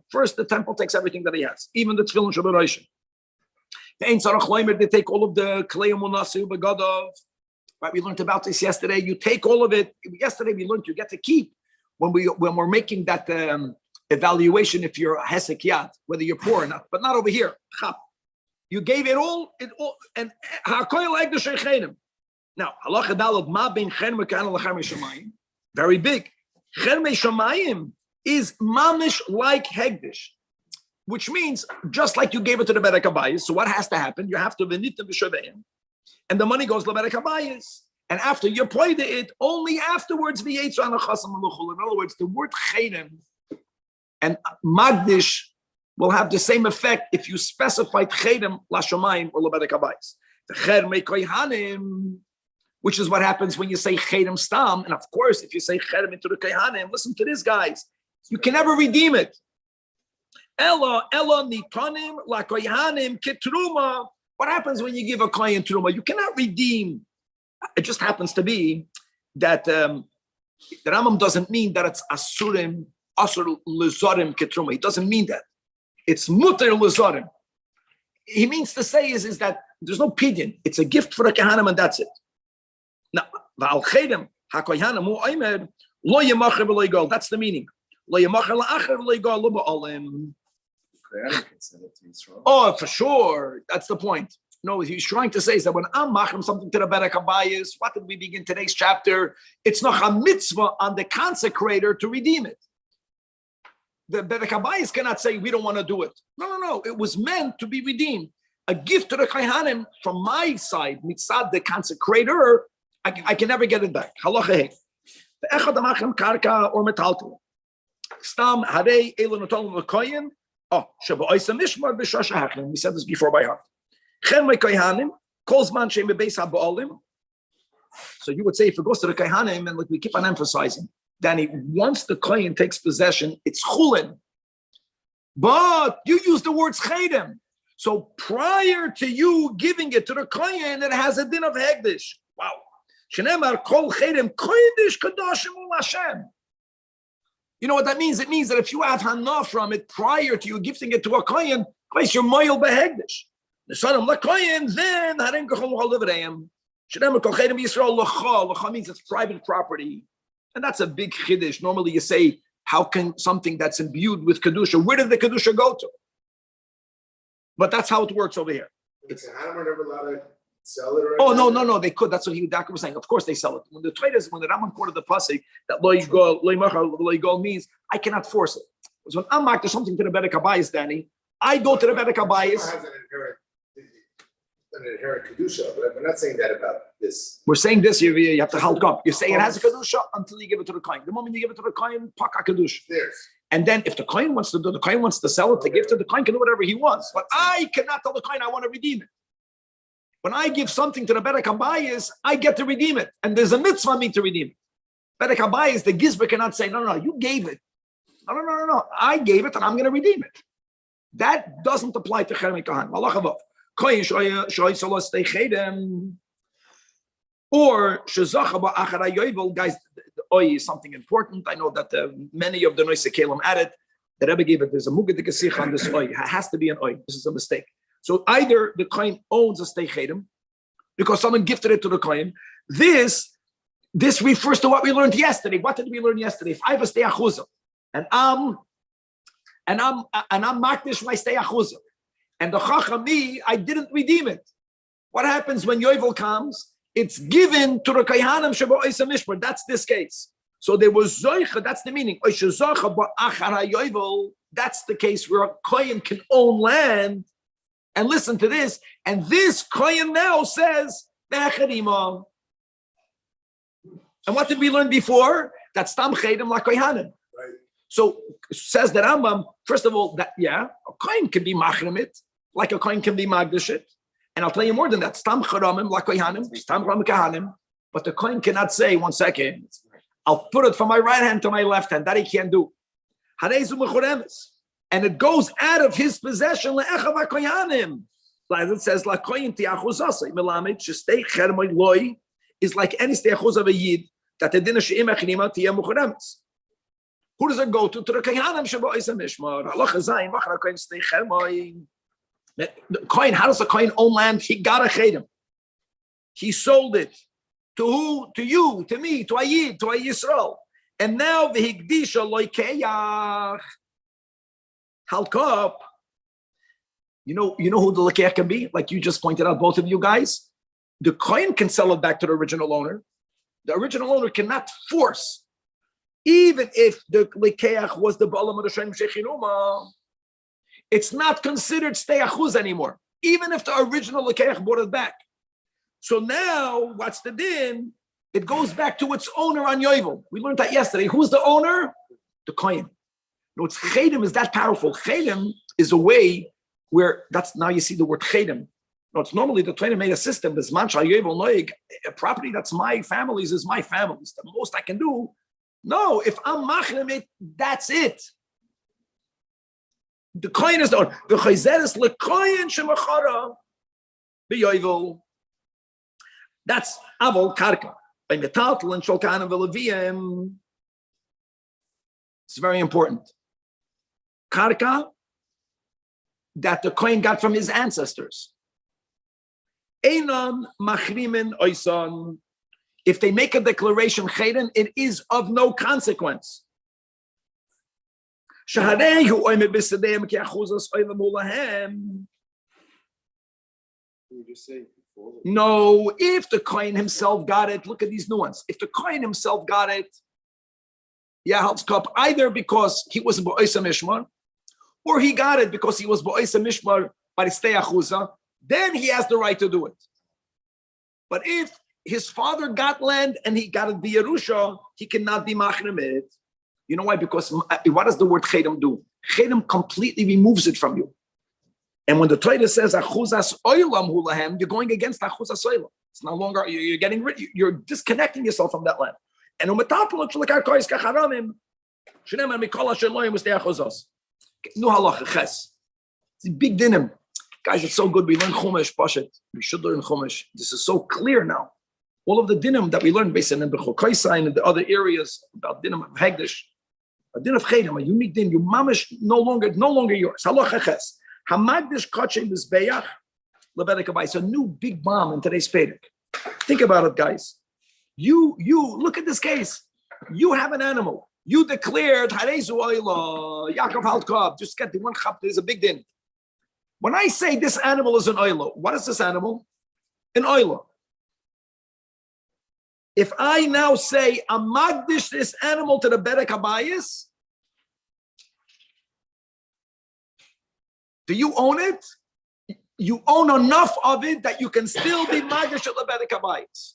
First, the temple takes everything that he has, even the tefillin shabbat. They take all of the klei munasu begadov. Right, we learned about this yesterday. You take all of it. Yesterday we learned you get to keep when we're making that evaluation if you're a hesek yad, whether you're poor or not, but not over here. You gave it all, and hakoil egdish shechenim. Now, halacha dalad ma bein cherem k'ana l'cherem shamayim. Very big. Cherem shamayim is mamish like hegdish, which means just like you gave it to the bedek habayis. So what has to happen? You have to v'nitim b'shavayim, and the money goes to the bedek habayis. And after you played it, only afterwards v'yetzu anachasam aluchul. In other words, the word cherem and magdish will have the same effect if you specified cherem lashamayim or lebedek habayis. The cherem kohanim, which is what happens when you say cherem stam. And of course, if you say cherem into the kohanim, listen to this, guys. You can never redeem it. Ella nitanim la kohanim kitruma. What happens when you give a kohen truma? You cannot redeem. It just happens to be that the Rambam doesn't mean that it's asurim. Asur lezarim ketruma. He doesn't mean that. It's muter lezarim. He means to say is that there's no pidyon. It's a gift for the kohanim and that's it. Now, v'al chedim hakohanim hu omer lo yemacher v'lo yigal. That's the meaning. Lo yemacher la'acher v'lo yigal lo ba'olim. Oh, for sure. That's the point. No, he's trying to say is that when I'm machrim something to the Bedek Habayis, what did we begin today's chapter? It's not a mitzvah on the consecrator to redeem it. The Bedek Habayis cannot say we don't want to do it. No. It was meant to be redeemed. A gift to the Kohanim from my side, mitzad the consecrator, I can never get it back. Halacha hey. The echad machrim karka or metaltel. Stam harei elu notal lekoyin. Oh, sheba oisa mishmar b'shasha hachlim. We said this before by heart. Chen my kohanim calls man shem bebeis haBaalim. So you would say if it goes to the kohanim, and like we keep on emphasizing, Danny, once the kohen takes possession, it's chulin. But you use the words chedem. So prior to you giving it to the kohen, it has a din of hegdish. Wow. Shenemar kol chedem kodesh kadoshim u'Hashem. You know what that means? It means that if you have hana from it prior to you gifting it to a kohen, place your moil behegdish. The son of the kohen, then harim kachol l'chol Shenemar kol chedem Yisrael l'chol. L'chol means it's private property. And that's a big chiddush. Normally you say, how can something that's imbued with kedusha, where did the kedusha go to? But that's how it works over here. It's never allowed to sell it. Oh no, they could. That's what Daka was saying. Of course they sell it. When the Rambam quoted the pasuk that lo yigol means I cannot force it. So when I'm back to something to the Bedek Habayis, Danny, I go to the Bedek Habayis. An inherent kedusha, but we're not saying that about this. We're saying this here. You have to hold up. You're saying it has a kedusha until you give it to the kohen. The moment you give it to the kohen, paka kedusha. There's. And then if the kohen wants to do, the kohen wants to sell it, to give to the kohen can do whatever he wants. But I cannot tell the kohen I want to redeem it. When I give something to the Bedek Habayis, I get to redeem it, and there's a mitzvah on me to redeem it. Bedek Habayis, the gizber cannot say no, you gave it. No. I gave it, and I'm going to redeem it. That doesn't apply to Cherem Kahan. Malach Avav. Or Shazachaba Achara Yovel, guys, the oy is something important. I know that many of the Noise Kalim added. The Rebbe gave it, there's a Mugadik Sikh on this oy. It has to be an oy. This is a mistake. So either the kohen owns a stei chedim because someone gifted it to the kohen. This refers to what we learned yesterday. What did we learn yesterday? If I have a stei achuzah and I'm makdish my stei achuzah, and the chachami, I didn't redeem it. What happens when Yovel comes? It's given to the kohanim sheba oisa mishmar. That's this case. So there was zoicha. That's the meaning. Oisha zoicha ba'achara Yovel. That's the case where a kohen can own land. And listen to this. And this kohen now says ve'acharima. And what did we learn before? That stam chedim la kohanim. Right. So says the Rambam. First of all, that a kohen can be machrim it, like a kohen can be magdish it. And I'll tell you more than that. Stam charamim la kohanim, stam charam kahanim. But the kohen cannot say, 1 second, I'll put it from my right hand to my left hand. That he can't do. Hareizu mechuremes. And it goes out of his possession. Like it says, "La koyin tiachuzasei melamed shestei chermoi loy is like any stei achuz of a yid that the dinner sheim achnima tiyem mucharemes." Who does it go to? To the kohanim sheba isa mishmar. Allah chazayin machar koyin stei chermoi. The koyin. How does the koyin own land? He got a chedim. He sold it to who? To you, to me, to a yid, to a Yisrael. And now the higdisha loy keyach. Halkop, you know who the lekeach can be? Like you just pointed out, both of you guys. The kohen can sell it back to the original owner. The original owner cannot force, even if the lekeach was the ba'alam of the shem shechinuma. It's not considered stei achuz anymore, even if the original lekeach bought it back. So now, what's the din? It goes back to its owner on Yovel. We learned that yesterday. Who's the owner? The kohen. No, it's chedim is that powerful. Chedim is a way where that's now you see the word chedim. No, it's normally the Torah made a system. This mancha yovel noig, a property that's my family's is my family's. The most I can do. No, if I'm machlim it, that's it. The kohen is the owner. The chayzer is lekohen shemachara beyovel. That's avol karka by metaltal and sholkan and velaviyim. It's very important. Karka that the kohen got from his ancestors. Einon machrimin oisan. If they make a declaration chayden, it is of no consequence. Shaharehu oime b'sedeim ki achuzas oilam ulahem. You just say before. No, if the Kohen himself got it, look at these nuances. If the Kohen himself got it, helps cup either because he was Bo'isa Mishmar, or he got it because he was Bo'isa Mishmar by the Stei Achuza, then he has the right to do it. But if his father got land and he got it via Yerusha, he cannot be Machnem it. You know why? Because what does the word Chedem do? Chedem completely removes it from you. And when the Torah says Achuzas Oilam Hulahem, you're going against Achuzas Oilam. It's no longer, you're getting rid, you're disconnecting yourself from that land. And it's a big dinim. Guys, it's so good. We learn Chumash, Pashat. We should learn Chumash. This is so clear now. All of the dinim that we learned based on the Bechokaisa and the other areas about dinim of Hegdish, a din of Chedem, a unique din, you mamish no longer yours. Halacha Ches. Hamagdish Kachem Mizbeach Lebedek Abayis. It's a new big bomb in today's Pedic. Think about it, guys. You look at this case. You have an animal. You declared Harezu Oila, Yaakov Halkov. Just get the one chap. There's a big din. When I say this animal is an oila, what is this animal? An oila. If I now say Amagdish this animal to the Bedek Abayis, do you own it? You own enough of it that you can still be Magdish at the Bedek Abayis.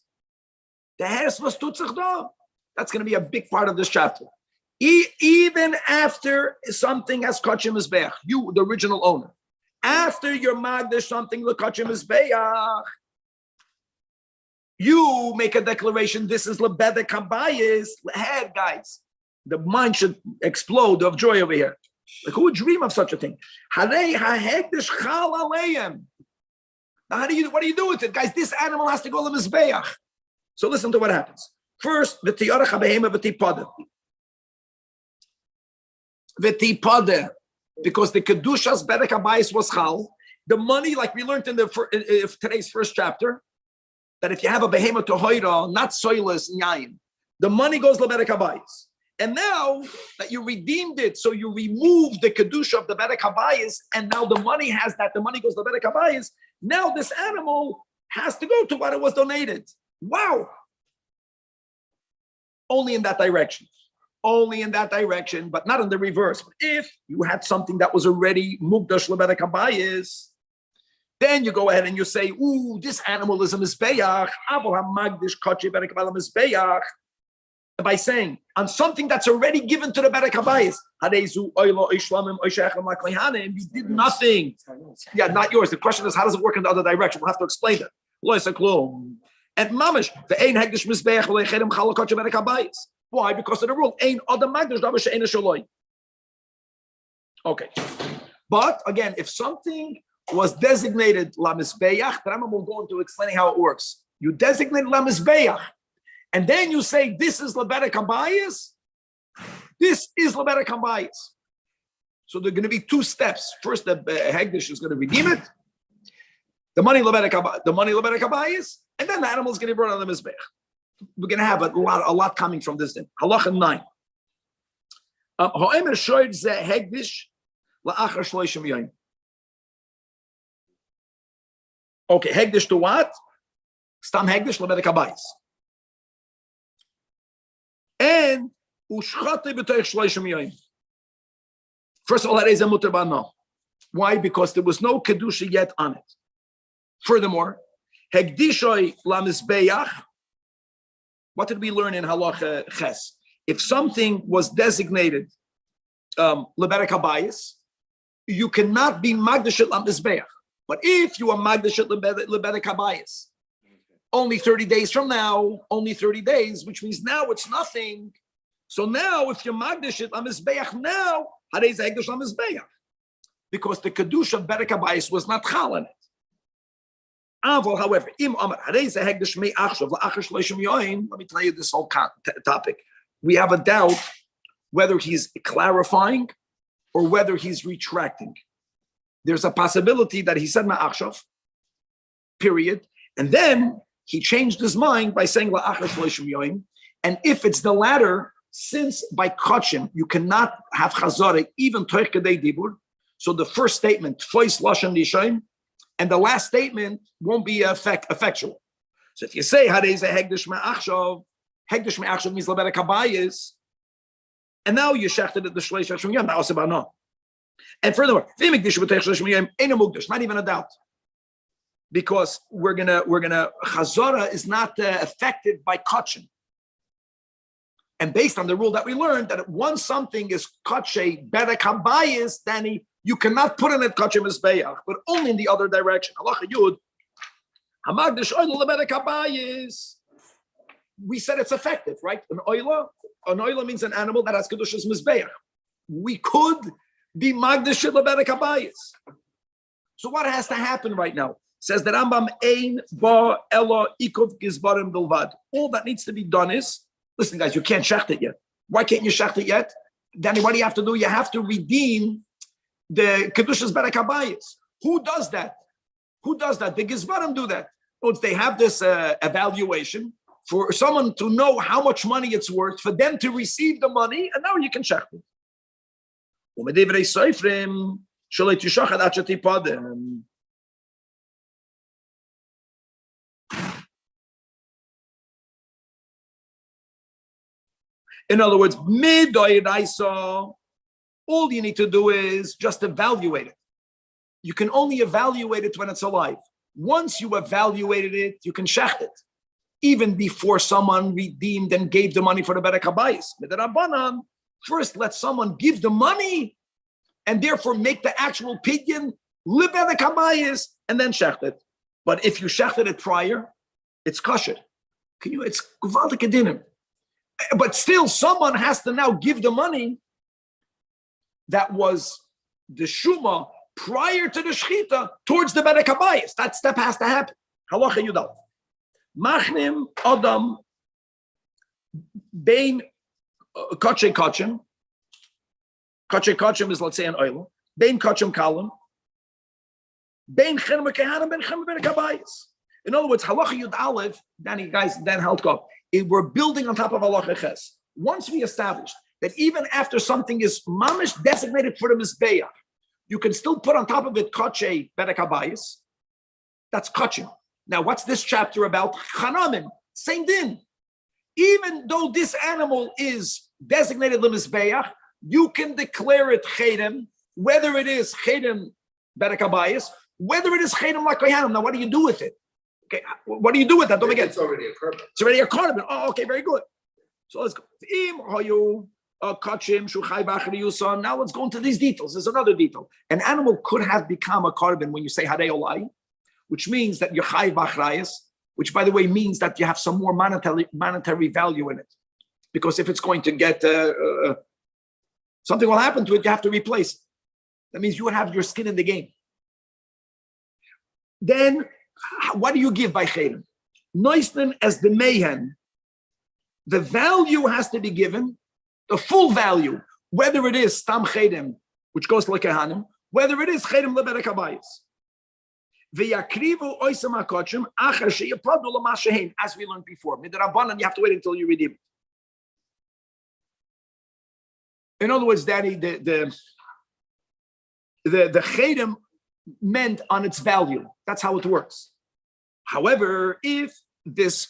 The Hers was Tutzach. That's going to be a big part of this chapter. Even after something has Kachim Mizbeach, you, the original owner, after your Magdish something, Kachim Mizbeach, you make a declaration, this is Lebedek Habayis. Head, guys, the mind should explode of joy over here. Like, who would dream of such a thing? Now, what do you do with it? Guys, this animal has to go to Mizbeach. So listen to what happens. First, v'tiyarach habehema v'tipada. V'tipada, because the Kedushas Bedek Habayis was chal. The money, like we learned in today's first chapter, that if you have a behema to hoira, not soilus yain, the money goes to Bedek Habayis. And now that you redeemed it, so you removed the kedusha of the Bedek Habayis, and now the money goes to Bedek Habayis. Now this animal has to go to what it was donated. Wow. Only in that direction. Only in that direction, but not in the reverse. But if you had something that was already mugdash lebedek habayis, then you go ahead and you say, ooh, this animal is a mizbeach, by saying, on something that's already given to the bedek habayis, you did nothing. Yeah, not yours. The question is, how does it work in the other direction? We'll have to explain that. And mamish, the ein hegdish mizbeach v'lechem chalakot shebedek habayis. Why? Because of the rule. Ein adam magdish davar she'ein shaloi. Okay, but again, if something was designated la mizbeach, the Rambam will go into explaining how it works. You designate la mizbeach, and then you say this is lebedek habayis. This is lebedek habayis. So there are going to be two steps. First, the hegdish is going to redeem it. The money lebedek habayis. And then the animal is going to be brought on the mizbech. We're going to have a lot coming from this thing. Halacha 9. Okay, hegdish to what? Stam hegdish lebedek habayis. And ushchate b'toich shloishim yoyim. First of all, that is a muter b'ano. Why? Because there was no kedusha yet on it. Furthermore, hegdishoy lamizbeach. What did we learn in halacha ches? If something was designated lebedek habayis, you cannot be magdish at lamizbeach. But if you are magdish at lebedek habayis, only 30 days from now, only 30 days, which means now it's nothing. So now, if you're magdish at lamizbeach now, harei ze hegdish lamizbeach, because the kedusha of bedek habayis was not chal on it. However, let me tell you this whole topic. We have a doubt whether he's clarifying or whether he's retracting. There's a possibility that he said ma'achshav, period, and then he changed his mind by saying la'achar shloshim yoim. And if it's the latter, since by kachim you cannot have chazara even toich kedei dibur, so the first statement, tfois lashon lishoim, and the last statement won't be effectual. So if you say Hareze Hegdish Me'achshav, Hegdish Me'achshav means Lebedek Habayis, and now you shechted at the Shleish Hashim Yom, that was about no. And furthermore, not even a doubt. Because we're gonna Chazara is not affected by kachim. And based on the rule that we learned, that once something is kache bedek habayis, then you cannot put in it kache mizbeach, but only in the other direction. Halacha Yud, hamagdish oila lebedek habayis. We said it's effective, right? An oila means an animal that has kedushas mizbeach. We could be magdish lebedek habayis. So what has to happen right now? Says the Rambam, Ein ba elo ikov gizbarim bilvad. All that needs to be done is, listen, guys, you can't shecht it yet. Why can't you shecht it yet? Danny, what do you have to do? You have to redeem the kedushas bedek habayis. Who does that? The gizbarim do that. Once they have this evaluation for someone to know how much money it's worth, for them to receive the money, and now you can shecht it. U'medevrei soifrim shalei tishachad ad shetipadem. In other words, all you need to do is just evaluate it. You can only evaluate it when it's alive. Once you evaluated it, you can shecht it. Even before someone redeemed and gave the money for the bedek habayis. First, let someone give the money and therefore make the actual pidyon lebedek habayis and then shecht it. But if you shechted it prior, it's kosher. It's gevaldik edinim. But still, someone has to now give the money that was the shuma prior to the shechita towards the bedek habayis. That step has to happen. Halacha Yudal. Machnim Adam Bein Kachem Kachem. Kachem Kachem is, let's say, an oil. Bein Kachem Kalam. Bein Chenem Kehanim Ben Chenem Bedek habayis. In other words, Halacha Yud Aleph, Danny, guys, then held up. We're building on top of Halacha Ches. Once we established that even after something is mamish designated for the Mizbeach, you can still put on top of it Kachem Bedek habayis. That's Kachem. Now, what's this chapter about? Chanamim, same din. Even though this animal is designated Lemizbeach, you can declare it Chedem, whether it is Chedem Bedek habayis, whether it is Chedem Lakoyanim. Now, what do you do with it? Okay, what do you do with that? Don't forget. It's already a carbon. It's already a carbon. Oh, okay, very good. So let's go. Now let's go into these details. There's another detail. An animal could have become a carbon when you say Harei Olai, which means that you're Chai Bachrayas, which, by the way, means that you have some more monetary value in it. Because if it's going to get, something will happen to it, you have to replace it. That means you would have your skin in the game. Then, what do you give by Chedem? Noisnin as the Mehen. The value has to be given, the full value, whether it is Stam Chedem, which goes to Lekehanim, whether it is Chedem Lebedek habayis. As we learned before, Midrabanan, you have to wait until you redeem it. In other words, Daddy, the Chedem meant on its value. That's how it works. However, if this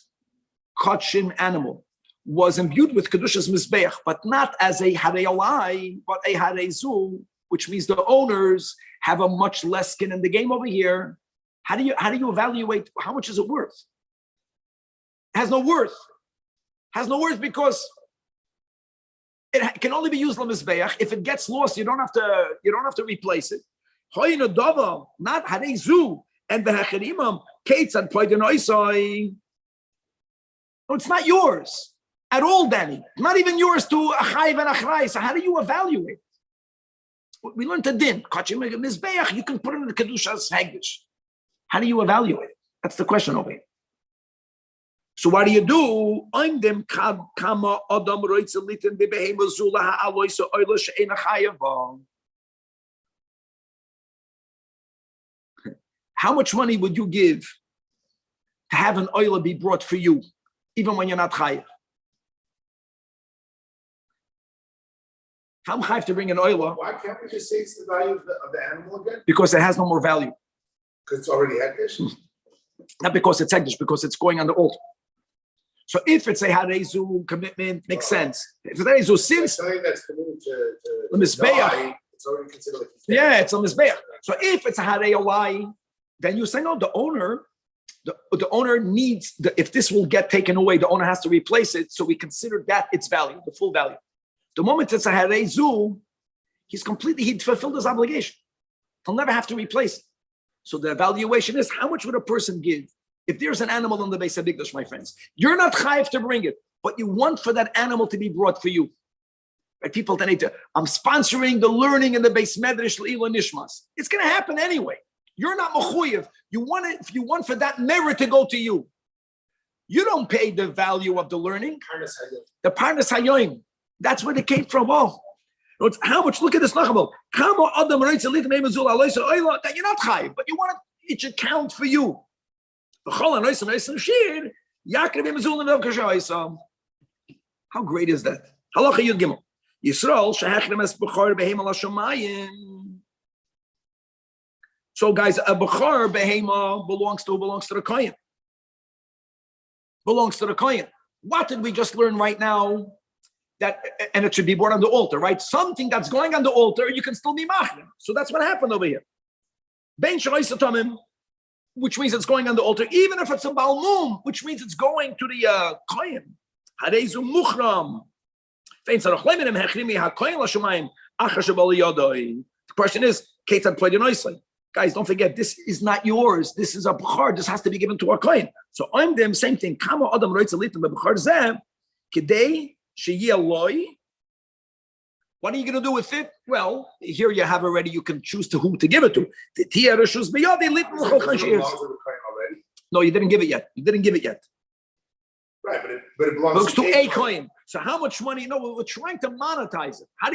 Kachem animal was imbued with Kedushas Mizbeach, but not as a Harei Olai, but a Harei Zu, which means the owners have a much less skin in the game over here, how do you evaluate how much is it worth? It has no worth. It has no worth because it can only be used on Mizbeach. If it gets lost, you don't have to replace it. Not Harei Zu and the Hecherimam, Kates and Poiden Oisai. No, it's not yours at all, Danny. Not even yours to a Chayv and a Chray. So how do you evaluate? We learned a din. Mizbeach, you can put it in the Kedushas Hegdish. How do you evaluate it? That's the question over here. So what do you do? I'm them kama adam roitzelitin bebehema zula ha'aloisa oila she'ena chayava. How much money would you give to have an oila be brought for you, even when you're not chayav? If I'm chayav to bring an oila, why can't we just say it's the value of the animal again? Because it has no more value. Because it's already hektish? Not because it's hektish, because it's going on the altar. So if it's a harezu commitment, makes sense. If it's a harezu since something that's committed to the mizbeach, it's already considered like it's a mizbeach. So if it's a harei, then you say no. The owner needs if this will get taken away, the owner has to replace it. So we consider that its value, the full value. The moment it's a harezu, he's fulfilled his obligation. He'll never have to replace it. So the evaluation is, how much would a person give if there's an animal on the base of Mikdash, my friends? You're not chayiv to bring it, but you want for that animal to be brought for you. Right? People that need to, I'm sponsoring the learning in the base medrash leila nishmas. It's going to happen anyway. You're not mechuyev. You want it, if you want for that merit to go to you. You don't pay the value of the learning. The parnas hayoim. That's where it came from. Oh. How much? Look at this nachabel. That you're not chayiv, but you want it should count for you. How great is that? Halacha Yud Gimel. Yisrael shehachrem es bechor behem al hashamayim. So, guys, a bechor behema belongs to the kohen. Belongs to the kohen. What did we just learn right now? That, and it should be brought on the altar, right? Something that's going on the altar, you can still be machrim. So that's what happened over here. Ben shalois, which means it's going on the altar, even if it's a balmum, which means it's going to the kohen. Harezu muchram. The question is, guys, don't forget, this is not yours. This is a bechor. This has to be given to a kohen. So I'm them, same thing. Kama adam roitz elitim bechor zeh kedei. What are you going to do with it? Well, here you have already, you can choose to whom to give it to. No, you didn't give it yet. Right, but it belongs to a coin. So how much money? No, we're trying to monetize it. How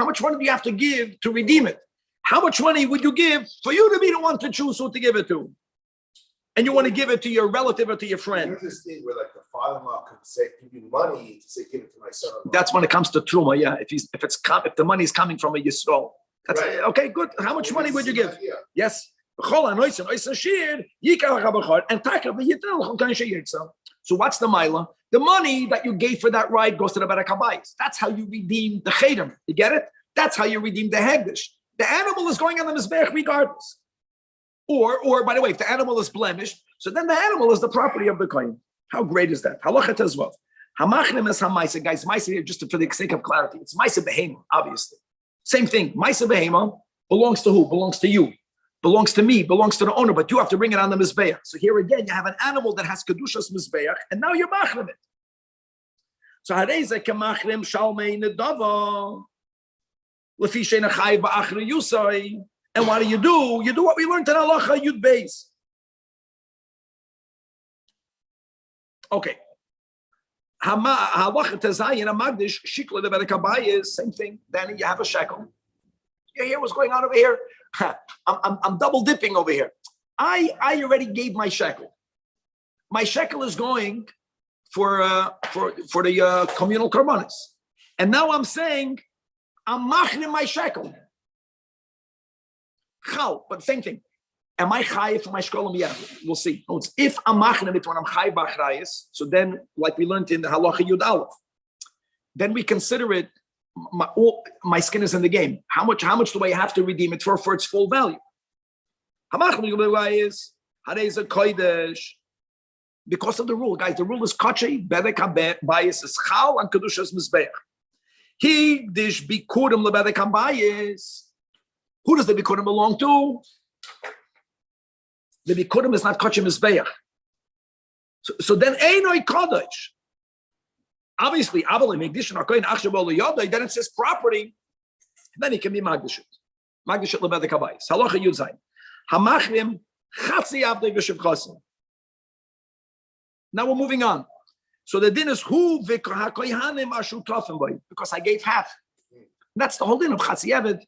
much money do you have to give to redeem it? How much money would you give for you to be the one to choose who to give it to? And you want to give it to your relative or to your friend. There's this thing where like the father-in-law can say, give you money to say, give it to my son-in-law. That's when it comes to truma, yeah. If the money is coming from a yisrael, that's right. Okay, good. How much money would you give? Yes. And so what's the maila? The money that you gave for that ride goes to the Berek HaBayis. That's how you redeem the chedem. You get it? That's how you redeem the hegdish. The animal is going on the mizbech regardless. Or by the way, if the animal is blemished, so then the animal is the property of the kohen. How great is that? Halachat as well. Hamachrim is hamaisa, guys. Maisa here, just for the sake of clarity, it's maisa behema, obviously. Same thing. Maisa behema belongs to who? Belongs to you. Belongs to me. Belongs to the owner. But you have to bring it on the mizbeach. So here again, you have an animal that has kedushas mizbeach, and now you're machrim it. So hareze kemachrim shalmei nedava lefi sheinachai ba'achri yusai. And what do? You do what we learned in Halacha Yud Beis. Okay. Halacha Tezayin Amagdish Shikla the Berek HaBayis, same thing. Then you have a shekel. You hear what's going on over here? I'm double dipping over here. I already gave my shekel. My shekel is going for the communal karbanis, and now I'm saying I'm machnim my shekel. Chal, but same thing. Am I chayiv for my shkolim? Yeah, we'll see. If I'm machnim it when I'm chayiv b'achrayis, so then, like we learned in the halacha Yud Aleph, then we consider it my skin is in the game. How much do I have to redeem it for its full value? Because of the rule, guys. The rule is kachi Berek HaBayis is chal and kedushas mizbeach. He dish bikurim leberek HaBayis. Who does the bikurim belong to? The bikurim is not kachim mizbeach. So then einoi kodesh. Obviously, then it says property. Then it can be magdashut. Magdashut leberek HaBayis. Halacha Yud Zayin. Hamachrim chatzi avdei v'shev chasim. Now we're moving on. So the din is who v'hakoyhanim ashu tofim boy, because I gave half. That's the whole din of chatzi aved,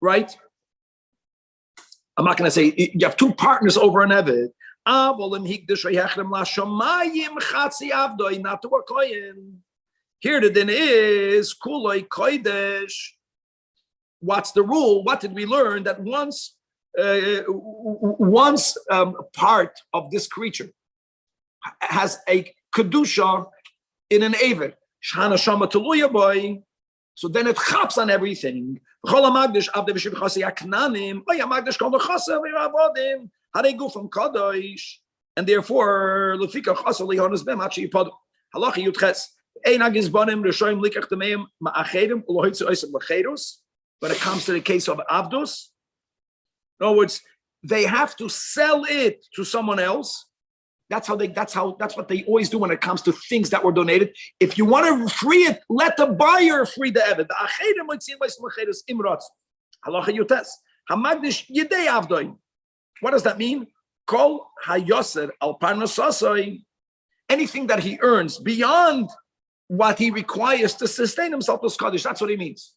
right? I'm not going to say you have two partners over an eved. Not to a kohen. Here the din is kuloi kodesh. What's the rule? What did we learn? That once once part of this creature has a kedusha in an avid, shana shama teluya boy, so then it chaps on everything. And therefore, when it comes to the case of Abdus, in other words, they have to sell it to someone else. That's what they always do when it comes to things that were donated. If you want to free it, let the buyer free the Eved. What does that mean? Anything that he earns beyond what he requires to sustain himself is Kaddish. That's what he means.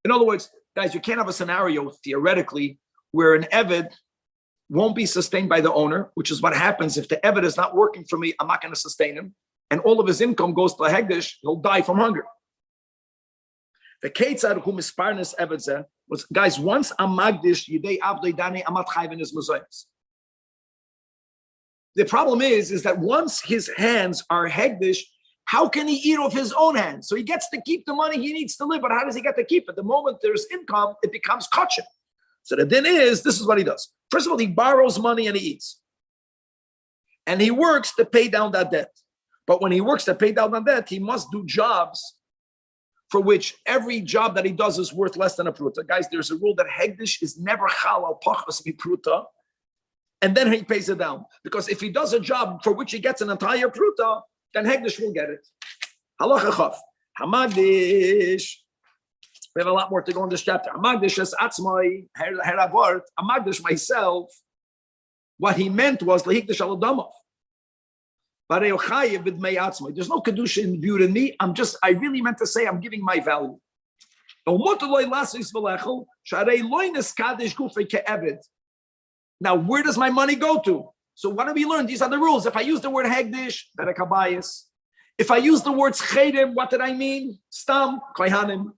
In other words, guys, you can't have a scenario theoretically where an Eved won't be sustained by the owner, which is what happens if the Eved is not working for me. I'm not going to sustain him, and all of his income goes to Hegdish. He'll die from hunger. The Ketzad who misparnes Eved was, guys, once I'm Magdish Yidei Abdei Dani Amat Chayvin is Muzayim. The problem is that once his hands are Hegdish, how can he eat off his own hands? So he gets to keep the money he needs to live, but how does he get to keep it? The moment there's income, it becomes kosher. So the din is, this is what he does. First of all, he borrows money and he eats. And he works to pay down that debt. But when he works to pay down that debt, he must do jobs for which every job that he does is worth less than a pruta. Guys, there's a rule that Hegdish is never chal al pachas mi pruta, and then he pays it down. Because if he does a job for which he gets an entire pruta, then Hegdish will get it. Halacha chaf. Hamagdish. We have a lot more to go in this chapter. Hamagdish es atzmai heravort. Hamagdish myself. What he meant was lehikdish al adamov. There's no kedusha imbued in me. I really meant to say I'm giving my value. Now, where does my money go to? So what do we learn? These are the rules. If I use the word hegdish, better kabayis. If I use the words chedim, what did I mean? Stam, koyhanim.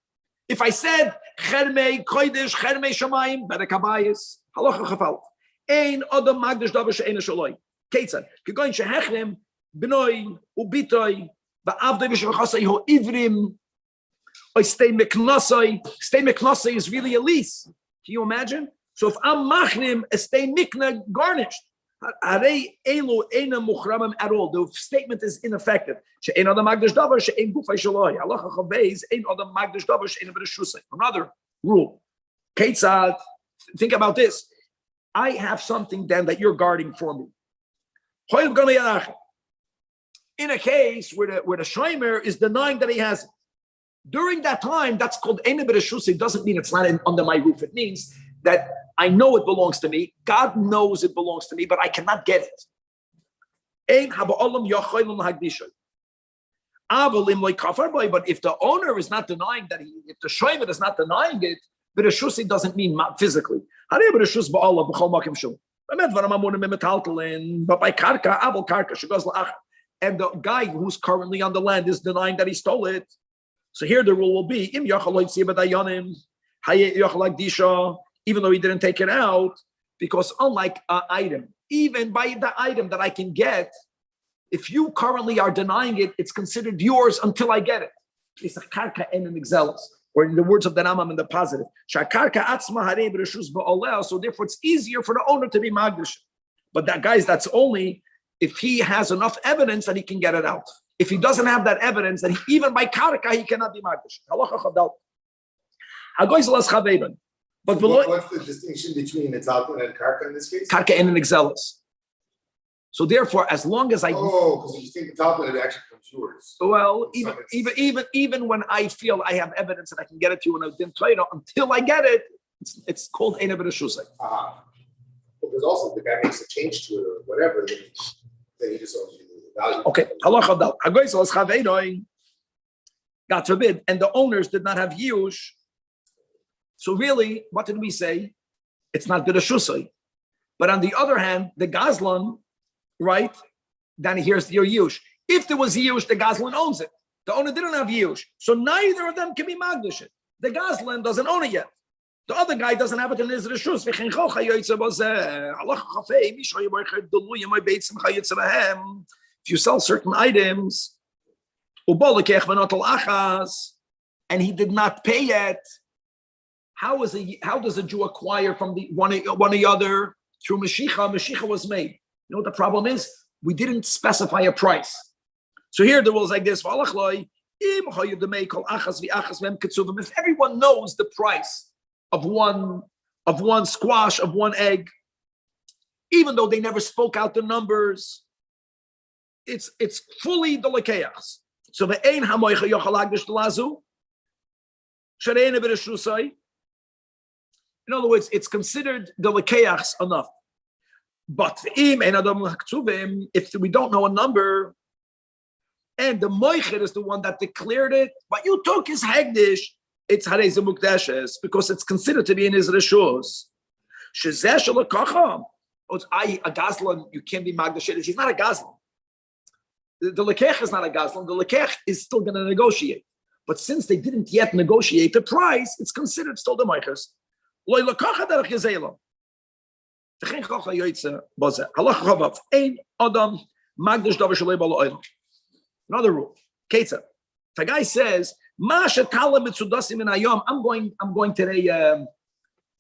If I said chermei, koydish, chermei shamayim, better kabayis. Halacha chafal. Ein adam magdish davar she'ena shaloi. Ketzad. Kegoin shehechrim, b'noi, ubitoi, ba'avdoi v'shevachasai ho'ivrim, or stay meknosai. Stay meknosai is really a lease. Can you imagine? So if I'm machnim, a stay mikna garnished. Arei elu ena muchramim at all. The statement is ineffective. She'en adam magdish davar she'en gufay shaloi. Halacha chaveis ein adam magdish davar she'en b'reshusay. Another rule. Ketzad. Think about this. I have something then that you're guarding for me. In a case where the shomer is denying that he has it, during that time, that's called Eina B'Reshus. It doesn't mean it's not under my roof. It means that I know it belongs to me. God knows it belongs to me, but I cannot get it. But if the owner is not denying that, if the shomer is not denying it, B'Reshus doesn't mean physically. But by karka, abel karka, she goes la'ach. And the guy who's currently on the land is denying that he stole it. So here the rule will be, even though he didn't take it out, because unlike an item, even by the item that I can get, if you currently are denying it, it's considered yours until I get it. It's a karka and an exelos, or in the words of the Rambam in the positive. So therefore it's easier for the owner to be magdish. But that, guys, that's only if he has enough evidence that he can get it out. If he doesn't have that evidence, then even by karka he cannot be magdish. But what's the distinction between a talton and karka in this case? Karka and an exelos. So therefore, as long as I because you think the talton, it actually becomes yours. Well, even when I feel I have evidence that I can get it to you, and I didn't tell you until I get it, it's called Eina B'Reshus. Because also the guy makes a change to it or whatever, then he just owes you the value. Okay, God forbid, and the owners did not have yush. So really, what did we say? It's not B'Reshus. But on the other hand, the Gazlan, right? Then here's your yush. If there was yush, the Gazlan owns it. The owner didn't have yush, so neither of them can be magdish. The Gazlan doesn't own it yet. The other guy doesn't have it in his reshus. If you sell certain items, and he did not pay yet, how does a Jew acquire from the one or the other? Through Mashiach? Mashiach was made. You know what the problem is? We didn't specify a price. So here the rule is like this: if everyone knows the price of one squash, of one egg, even though they never spoke out the numbers, it's fully the lekeachs. So the ein hamoicha yochalag lazu. In other words, it's considered the lekeachs enough. But if we don't know a number, and the moichet is the one that declared it, what you took is hegdish, it's hareze mukdeshes, because it's considered to be in his reshus. A gazlan, you can't be magdashet. He's not a gazlan. The lekech is not a gazlan. The lekech is still going to negotiate. But since they didn't yet negotiate the price, it's considered still the moichers. Another rule. If a guy says, I'm going today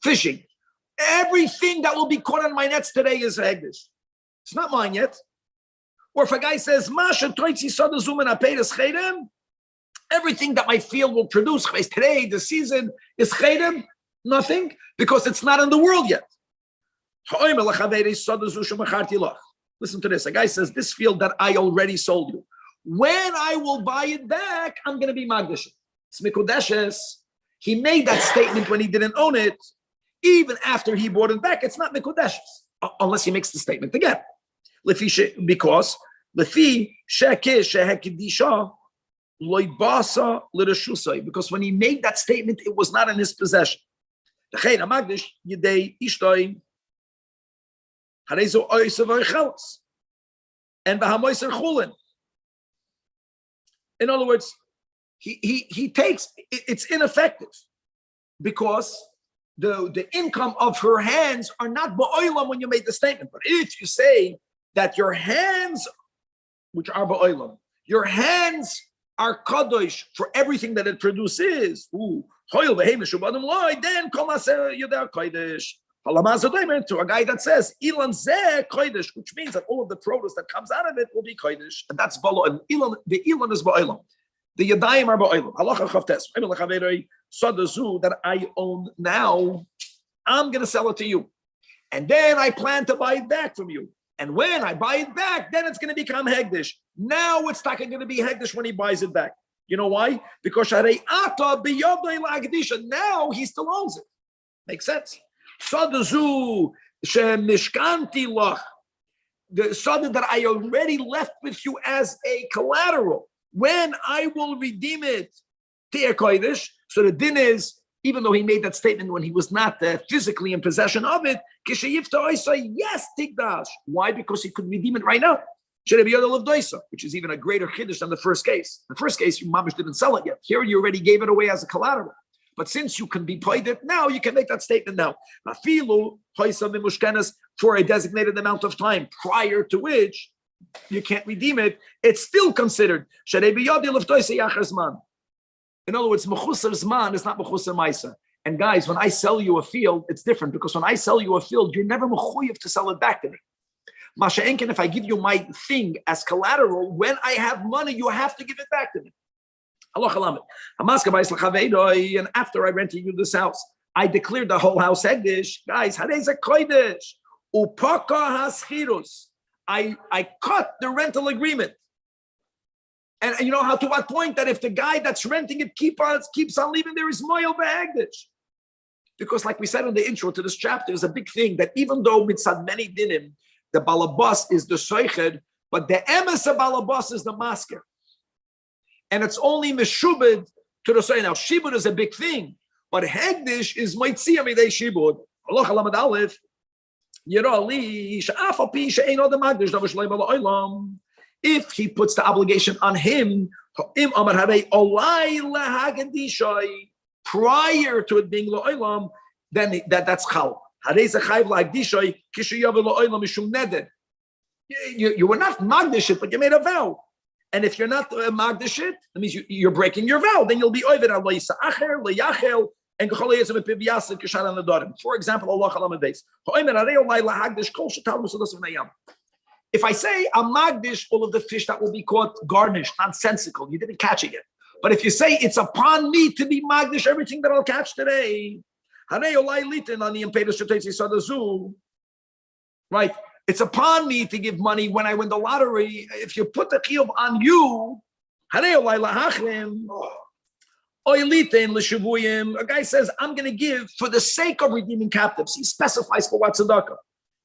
fishing. Everything that will be caught on my nets today is hegdish. It's not mine yet. Or if a guy says, everything that my field will produce today, the season is chedem, nothing, because it's not in the world yet. Listen to this. A guy says, this field that I already sold you, when I will buy it back, I'm going to be magdash. It's mikudeshes. He made that statement when he didn't own it. Even after he bought it back, it's not mikudeshes, unless he makes the statement again. Because because when he made that statement, it was not in his possession. And in other words, he takes it's ineffective because the income of her hands are not ba'olam when you made the statement. But if you say that your hands, which are ba'olam, your hands are kadosh for everything that it produces, then to a guy that says ilan zeh kodesh, which means that all of the produce that comes out of it will be kodesh, and that's ba'olam. The ilan is ba'olam. The yadayim are ba'olam. Halacha chavtes. Sadazu that I own now, I'm going to sell it to you, and then I plan to buy it back from you. And when I buy it back, then it's going to become hegdish. Now it's not going to be hegdish when he buys it back. You know why? Because now he still owns it. Makes sense. Sadazu shemishkanti lach, the sada that I already left with you as a collateral. When I will redeem it, te'er kodesh. So the din is, even though he made that statement when he was not physically in possession of it, yes, tikdash. Why? Because he could redeem it right now. Which is even a greater chiddush than the first case. The first case, your mamish didn't sell it yet. Here, you already gave it away as a collateral. But since you can be paid it now, you can make that statement now. For a designated amount of time prior to which you can't redeem it, it's still considered. In other words, mechusar zman is not mechusar maisa. And guys, when I sell you a field, it's different, because when I sell you a field, you're never mechuyev to sell it back to me. Masha enken, if I give you my thing as collateral, when I have money, you have to give it back to me. And after I rented you this house, I declared the whole house hegdish. Guys, hadez a kodesh upaka haschirus. I cut the rental agreement. And you know how, to what point, that if the guy that's renting it keeps on leaving, there is moyel behegdish. Because like we said in the intro to this chapter, there's a big thing that even though mitzad many dinim, the balabas is the soiched, but the emes of balabas is the masker. And it's only meshubed to the soiched. Now, shibud is a big thing, but hegdish is moitzia midei shibud. Allah halamad aleph, yirali, sha'af api she'ein odem magdish, davar shalei bala olam. If he puts the obligation on him, prior to it being la'olam, then that's chal. You were not magdish it, but you made a vow. And if you're not magdish it, that means you're breaking your vow. Then you'll be over al acher leyachel and gecholeyes with pivyasa kishan on the darim. For example, Allah Halam days. If I say I'm magdish all of the fish that will be caught garnished, nonsensical, you didn't catch it yet. But if you say it's upon me to be magdish everything that I'll catch today, right? It's upon me to give money when I win the lottery. If you put the chiyuv on you, a guy says, I'm going to give for the sake of redeeming captives. He specifies for what tzedakah.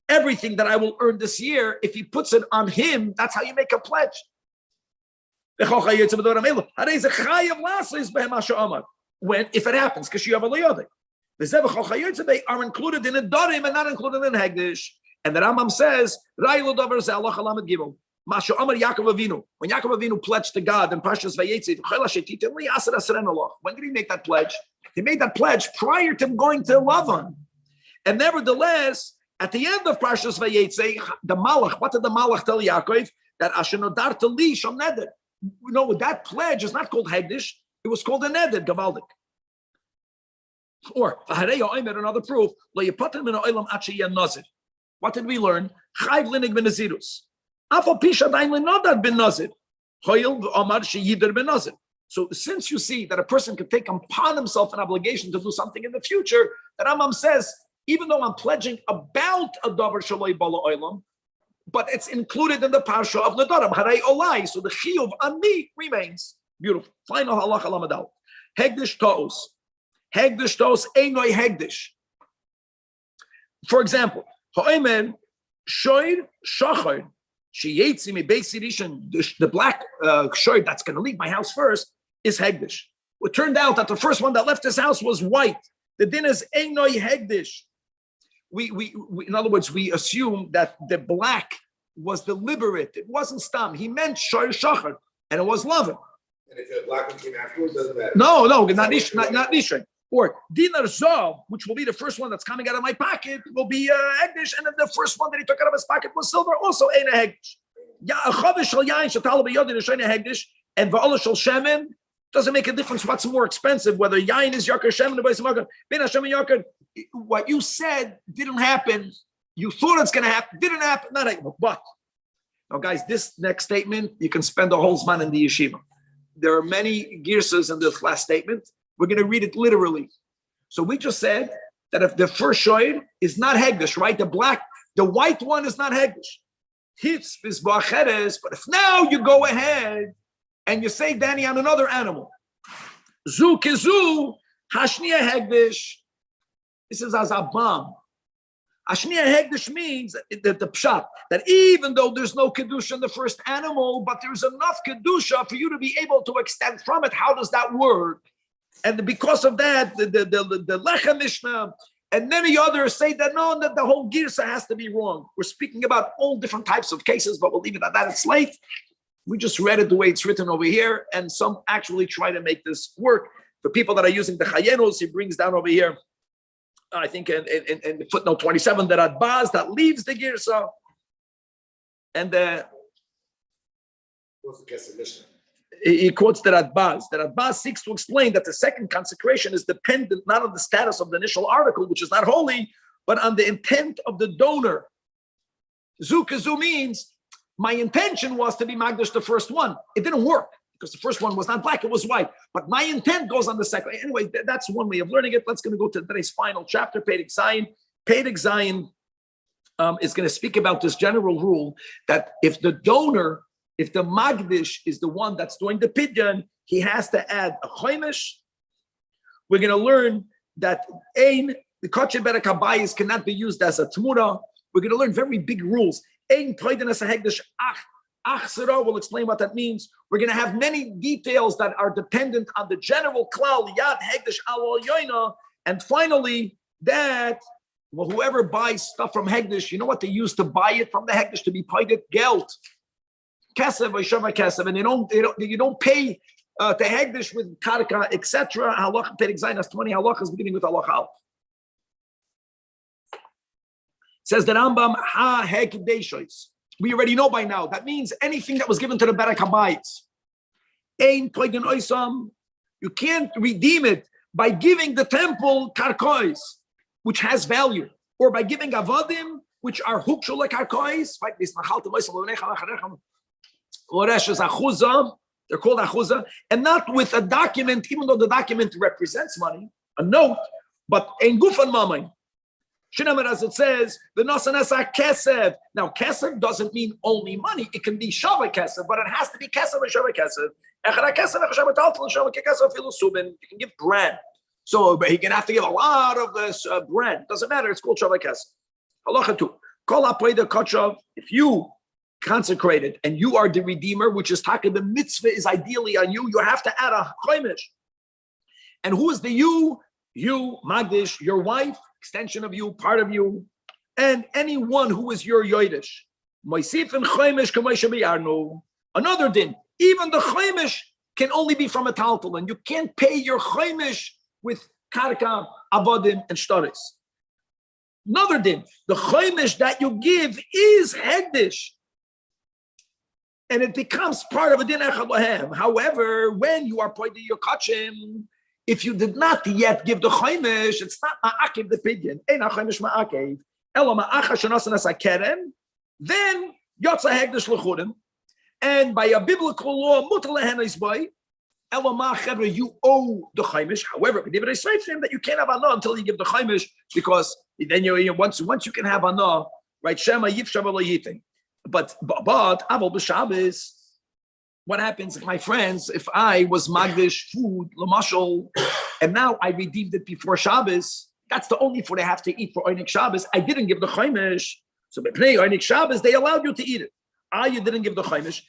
Everything that I will earn this year, if he puts it on him, that's how you make a pledge. When, if it happens, because you have a liyodeh. The are included in a darim and not included in hegdish. And the Rambam says, when Yaakov Avinu pledged to God in Parshas Vayetze, when did he make that pledge? He made that pledge prior to him going to Lavan. And nevertheless, at the end of Parshas Vayetze, the Malach, what did the Malach tell Yaakov? That Ashenodar to Li Shom Neder. No, that pledge is not called Hegdish, it was called a Neder, Gavaldik. Or, another proof, what did we learn? Chayv linig ben nazirus. Afal pisha daim lenodad ben nazir. Hoyil omar sheyider ben nazir. So since you see that a person can take upon himself an obligation to do something in the future, the Rambam says, even though I'm pledging about a davar shaloi bala olam, but it's included in the parsha of nedarim haray olai. So the chiyuv on me remains. Beautiful. Final halacha lamadal. Hegdish toos. Hegdish toos einoi hegdish. For example, Ha'omer shoyr shachar sheyetzi mi beis rishon. The black shoyr that's going to leave my house first is hegdish. It turned out that the first one that left his house was white. The din is einoi hegdish. We in other words, we assume that the black was deliberate. It wasn't stam. He meant shoyr shachar, and it was loving. And if the black one came afterwards, doesn't matter. No, not nishon. Or dinar zav, which will be the first one that's coming out of my pocket, will be hegdish, and then the first one that he took out of his pocket was silver, also ain't a hegdish. And va'ala shel shemen doesn't make a difference what's more expensive, whether yain is yakar shemen or b'yismakar. Ben Hashem and yakar. What you said didn't happen. You thought it's going to happen. Didn't happen. Not happen. But now, guys, this next statement you can spend a whole zman in the yeshiva. There are many girsas in this last statement. We're going to read it literally. So we just said that if the first shoyr is not hegdish, right? The white one is not hegdish. Hitz is ba'acheres. But if now you go ahead and you say, Danny, on another animal, zu kizu hashniya hegdish. This is as a bomb. Hashniya hegdish means that the pshat that even though there's no kedusha in the first animal, but there's enough kedusha for you to be able to extend from it. How does that work? And because of that, the Lechem Mishnah and many others say that no, that the whole girsa has to be wrong. We're speaking about all different types of cases, but we'll leave it at that. It's late. We just read it the way it's written over here, and some actually try to make this work. For people that are using the chayenos, he brings down over here, I think in footnote 27, that Adbaz that leaves the girsa, and What's the Kesef Mishnah? He quotes the Radbaz. The Radbaz seeks to explain that the second consecration is dependent not on the status of the initial article, which is not holy, but on the intent of the donor. Zukazu means my intention was to be Magdash the first one. It didn't work because the first one was not black, it was white. But my intent goes on the second. Anyway, that's one way of learning it. Let's going to go to today's final chapter, Perek Zayin. Perek Zayin is going to speak about this general rule that if the donor, if the Magdish is the one that's doing the pidyon, he has to add a choimish. We're going to learn that the kachet berek habayis cannot be used as a tmura. We're going to learn very big rules. Ein poiden as a hegdish ach sera. We'll explain what that means. We're going to have many details that are dependent on the general klal yad hegdish al yoina. And finally, that whoever buys stuff from hegdish, you know what they use to buy it from the hegdish to be paid geld. Kesev or shava kesev, and you don't pay to hegdish with karka, etc. Halacha perek zayin has 20 halachas beginning with halacha. Says the Rambam, ha hekdeshois. We already know by now. That means anything that was given to the Berek Habayis. Ein poigen oisam. You can't redeem it by giving the temple karkois, which has value, or by giving avadim, which are hukshul karkois. They're called achuzah, and not with a document, even though the document represents money, a note, but ein gufan mamay. Shinamar, as it says, the nosanasa kesev. Now, kesev doesn't mean only money; it can be shava kesev, but it has to be kesev or shava kesev. You can give brand, so he can have to give a lot of this brand. Doesn't matter; it's called shava kesev. Halacha 2. Kol apoida kachav. If you consecrate it and you are the redeemer, which is taka, the mitzvah is ideally on you. You have to add a chaimish. And who is the you? You, Magdish, your wife, extension of you, part of you, and anyone who is your yoidish. Moisif and chaimish k'moishe b'yarnu. Another din. Even the chaimish can only be from a taltal, and you can't pay your chaimish with karka, avodim, and shtaris. Another din. The chaimish that you give is hegdish, and it becomes part of a din echad lahem. However, when you are pointing your kachim, if you did not yet give the chaimish, it's not ma'akev the pidyon. Ein chaimish ma'akev. Ela ma'acha shenasan as a keren. Then yotza hegdish lechudim. And by a biblical law, mutar lehen is by ela ma'achever, you owe the chaimish. However, I say to him that you can't have anah until you give the chaimish, because then you once you can have anah, right? Shema yifshav lo yiting. But aval b'Shabbos, what happens, my friends, if I was magdish food lamashal, and now I redeemed it before Shabbos? That's the only food I have to eat for Einik Shabbos. I didn't give the chaimish, so b'pnei Einik Shabbos they allowed you to eat it. You didn't give the chaimish.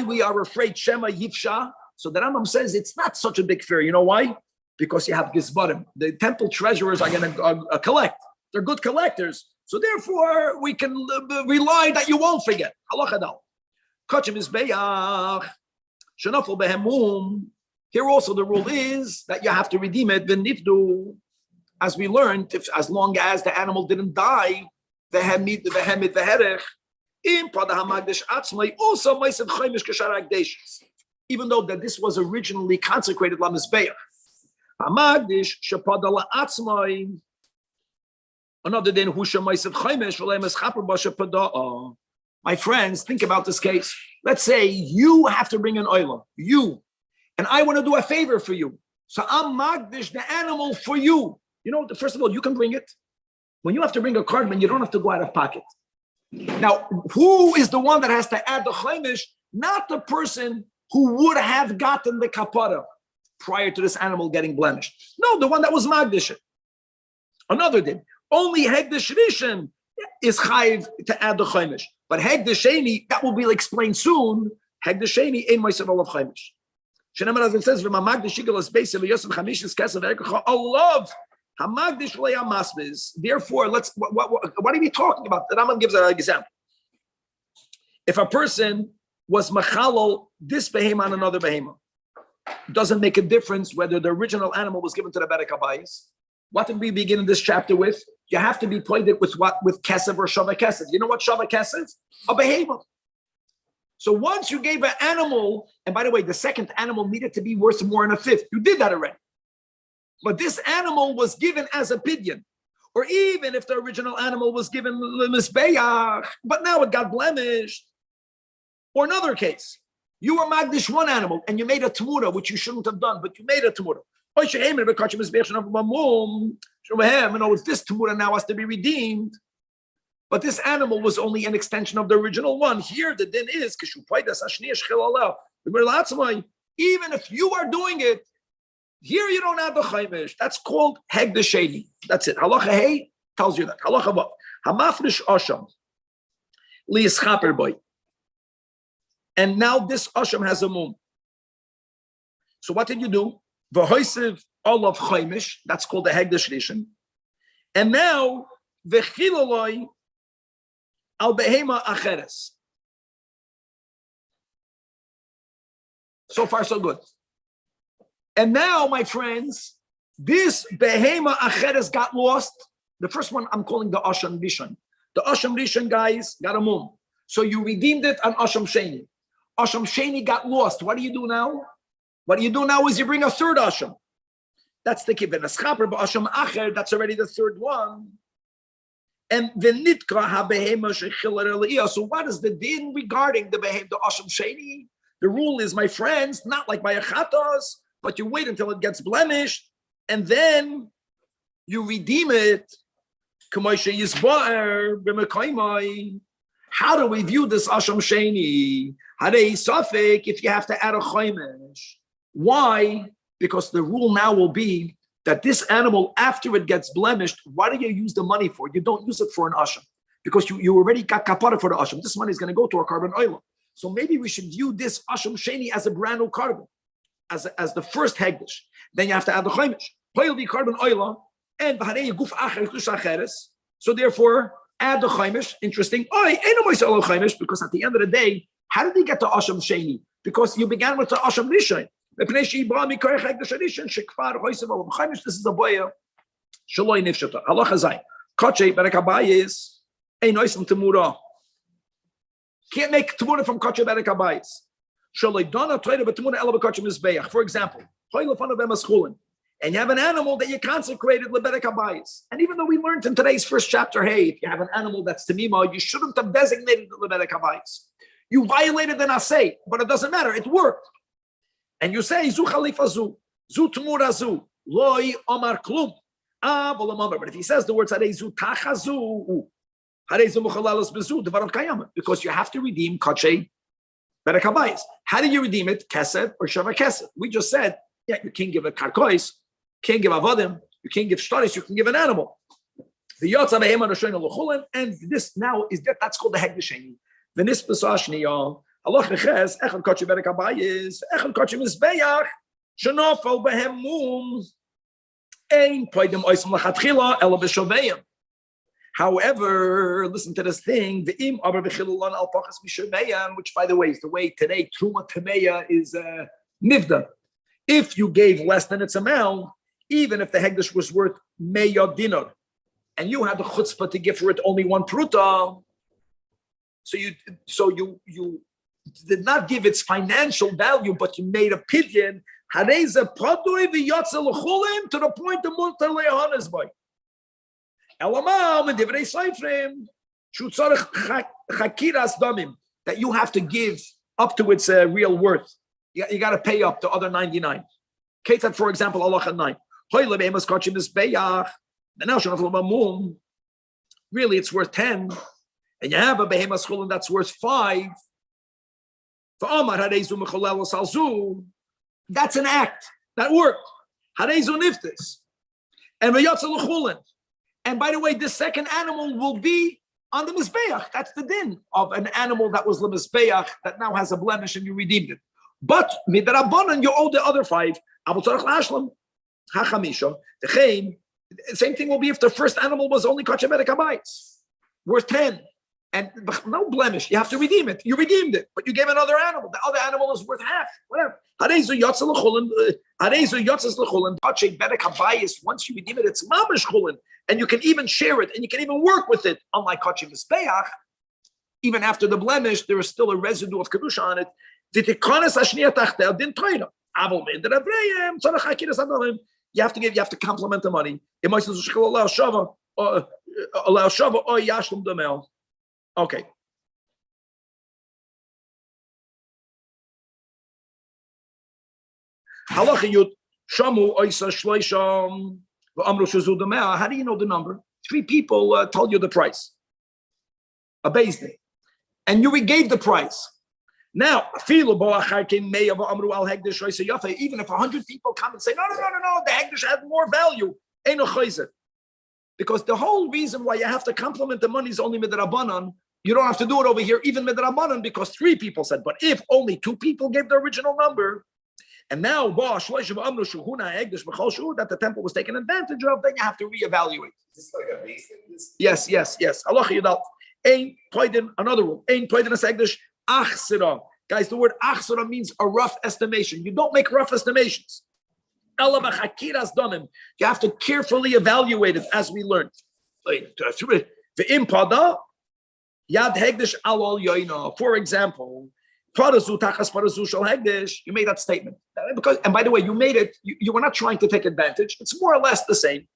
We are afraid Shema Yifsha. So the Rambam says it's not such a big fear. You know why? Because you have gizbarim. The temple treasurers are going to collect. They're good collectors. So therefore, we can rely that you won't forget. Halachadal. Kachim is beyach. Shenafel behemum. Here also the rule is that you have to redeem it. V'nifdu. As we learned, as long as the animal didn't die, v'hemit v'herech. Also, even though that this was originally consecrated lamizbeach. Another day, my friends, think about this case. Let's say you have to bring an oilam, and I want to do a favor for you. So I'm magdish the animal for you. You know, first of all, you can bring it. When you have to bring a cardman, you don't have to go out of pocket. Now, who is the one that has to add the chaimish? Not the person who would have gotten the kapara prior to this animal getting blemished. No, the one that was magdish. Another day, only hegdish rishon is chayiv to add the chaimish, but hegdish sheni, that will be explained soon. Hegdish sheni ain't myself of chaimish. Shenamar, as it says, "V'mamagdish shigalas beisim v'yosem chamishes kesav erkecha alav." Therefore, what are we talking about? The Rambam gives an example. If a person was machalol this behema on another behema, doesn't make a difference whether the original animal was given to the Berek Habayis. What did we begin in this chapter with? You have to be pointed with what? With kesev or shava kesev. You know what shava kesev? A behema. So once you gave an animal, and by the way, the second animal needed to be worth more than a fifth. You did that already. But this animal was given as a pidyon, or even if the original animal was given l'misbeach, but now it got blemished. Or another case, you were magdish one animal and you made a tamura, which you shouldn't have done, but you made a tamura. This tamura now has to be redeemed, but this animal was only an extension of the original one. Here the din is, even if you are doing it, here you don't have the chaimish. That's called heg the sheni. That's it. Halacha hey tells you that. Halacha ba hamafrish asham liischaper boy. And now this asham has a mum. So what did you do? V'hoisiv all of chaimish. That's called the heg the shlishin. And now v'chilaloi al behema acheres. So far, so good. And now, my friends, this behema acheres got lost. The first one I'm calling the Ashan Bishon. The Asham Rishon guys got a mum. So you redeemed it on Asham Sheni. Asham Sheni got lost. What do you do now? What do you do now is you bring a third Asham. That's the Kibben Aschaper, but Asham Acher, that's already the third one. And the Nitka HaBehema Shechiler Eliyah. So what is the din regarding the Behem, the Asham Sheni? The rule is, my friends, not like by a Chatos, but you wait until it gets blemished, and then you redeem it. How do we view this Asham Sheni? If you have to add a Chaimish. Why? Because the rule now will be that this animal, after it gets blemished, what do you use the money for? You don't use it for an Asham, because you already got kapara for the Asham. This money is going to go to a carbon oil. So maybe we should view this Asham Sheni as a brand new carbon, as the first Hegdish. Then you have to add the Chaimish. Oil the carbon oil, and so therefore add the Chaimish. Interesting. Because at the end of the day, how did he get to Asham Sheni? Because you began with the Asham Rishon. This is a boya. Shaloi nifshata. Halacha zayin. Koche berekabayis. Ein oisem temura. Can't make temura from koche berekabayis. Shaloi dona toida betemura ela bekoche mizbeach. For example, and you have an animal that you consecrated leberekabayis. And even though we learned in today's first chapter, hey, if you have an animal that's temima, you shouldn't have designated the leberekabayis. You violated the nasei, but it doesn't matter. It worked. And you say, zu khalifa zu tmura zu, loi omar klum. But if he says the words, zu tachazu, because you have to redeem kache berekabayis. How do you redeem it? Kesed or shava kesed? We just said, yeah, you can't give a karkois, can't give avodim, you can't give shtaris, you can give an animal. The yotza behema roshoin aluchulen, and this now is that's called the hegdisheni. The nispasashni y'all. Allah neches echad kache berekabayis, echad kache mizbeach, shenofel behem mum, ein poidem oisem lachatchila ela b'shoveim. However, listen to this thing, the im aber b'chilulan al pachas mishoveim, which by the way is the way today truma tameya is nivda. If you gave less than its amount, even if the hegdish was worth meya dinar, and you had the chutzpah to give for it only one pruta, so you did not give its financial value, but you made a pidyon, to the point of mutar le'ahanes by. Elamam and divrei seifrim shutzarich chakiras damim, that you have to give up to its real worth. You got to pay up the other 99. Ketat, for example, Allah 9. Really, it's worth 10, and you have a behemoth chulin that's worth 5. That's an act that worked. And by the way, this second animal will be on the mizbeach. That's the din of an animal that was the mizbeach that now has a blemish and you redeemed it. But midrabanan, you owe the other 5. The same thing will be if the first animal was only kache berekabayis, worth 10, and no blemish. You have to redeem it. You redeemed it, but you gave another animal. The other animal is worth half. Whatever. Once you redeem it, it's mamish chulin, and you can even share it, and you can even work with it. Unlike kache mizbeach, even after the blemish, there is still a residue of kedusha on it. You have to complement the money. Okay. How do you know the number? 3 people told you the price. A base day. And you gave the price. Now, even if 100 people come and say, no, the hegdish had more value, because the whole reason why you have to complement the money is only midrabanan. You don't have to do it over here, even midrabanan, because 3 people said. But if only 2 people gave the original number, and now that the temple was taken advantage of, then you have to reevaluate. Is this like a basic? Yes. Allah Yudal. Another rule. Achsira. Guys, the word achsira means a rough estimation. You don't make rough estimations. You have to carefully evaluate it, as we learned. Ve'im pada yad hegdish alol yoina. For example, parazu tachas parazu shel hegdish. You made that statement because, and by the way, you made it. You were not trying to take advantage. It's more or less the same.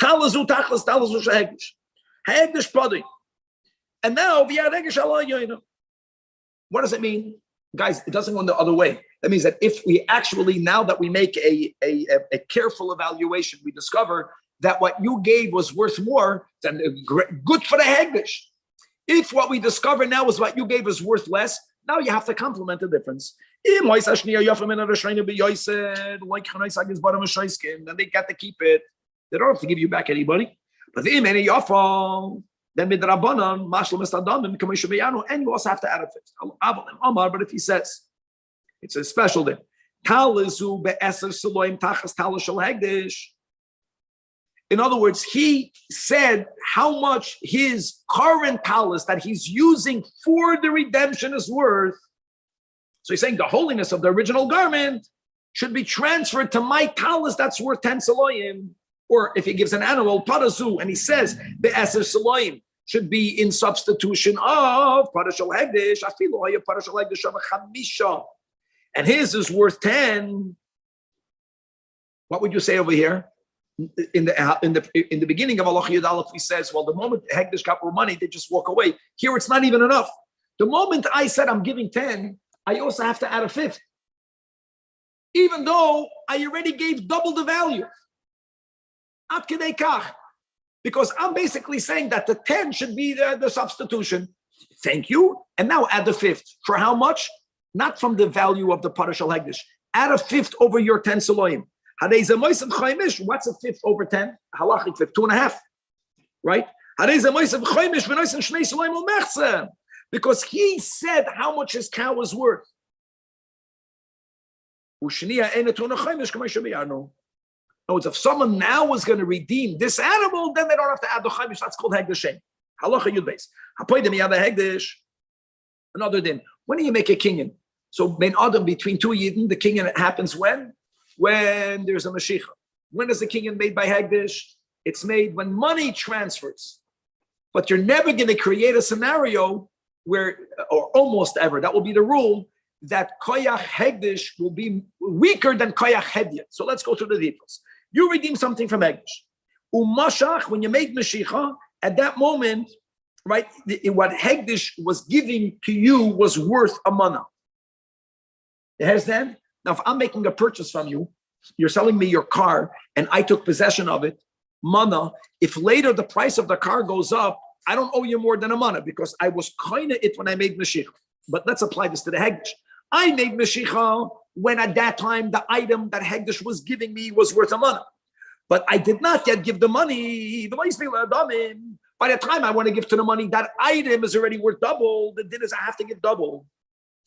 Talazu tachas talazu shel hegdish. Hegdish padi. And now v'yad hegdish alol yoina. What does it mean? Guys, it doesn't go the other way. That means that if we actually, now that we make a careful evaluation, we discover that what you gave was worth more than good for the hegdish. If what we discover now is what you gave is worth less, now you have to complement the difference. Then they got to keep it. They don't have to give you back anybody. But then with the Rabbanan, and you also have to add a fifth. But if he says, it's a special thing. In other words, he said how much his current talis that he's using for the redemption is worth. So he's saying the holiness of the original garment should be transferred to my talis that's worth 10 saloim. Or if he gives an animal, parazu, and he says the eser saloim should be in substitution of parashal hegdish, parashal hegdish of chamisha, and his is worth 10. What would you say over here? In the beginning of Allah Yud Aleph, he says, well, the moment hegdish got more money, they just walk away. Here, it's not even enough. The moment I said I'm giving 10, I also have to add a fifth, even though I already gave double the value. Ad kedei kach. Because I'm basically saying that the 10 should be the substitution. Thank you. And now add the fifth. For how much? Not from the value of the parashal hegdish. Add a fifth over your 10 saloim. What's a fifth over 10? Halachic fifth, 2.5. Right? Because he said how much his cow is worth. No, if someone now was going to redeem this animal, then they don't have to add the chaimish. That's called hegdishem. Halacha yud beis. Hapoidim yad hegdish. Another din. When do you make a kinyan? So ben adam between two yidden, the kinyan happens when? When there's a mashiach. When is the kinyan made by hegdish? It's made when money transfers. But you're never going to create a scenario where, or almost ever, that will be the rule, that koyach hegdish will be weaker than koyach hedyet. So let's go through the details. You redeem something from hegdish. Umashach, when you made mashiach, at that moment, right, what hegdish was giving to you was worth a mana. You understand? Now, if I'm making a purchase from you, you're selling me your car, and I took possession of it, mana. If later the price of the car goes up, I don't owe you more than a mana because I was kind of it when I made mashiach. But let's apply this to the hegdish. I made mashiach when at that time the item that hegdish was giving me was worth a mana. But I did not yet give the money. By the time I want to give to the money, that item is already worth double. The din is I have to give double.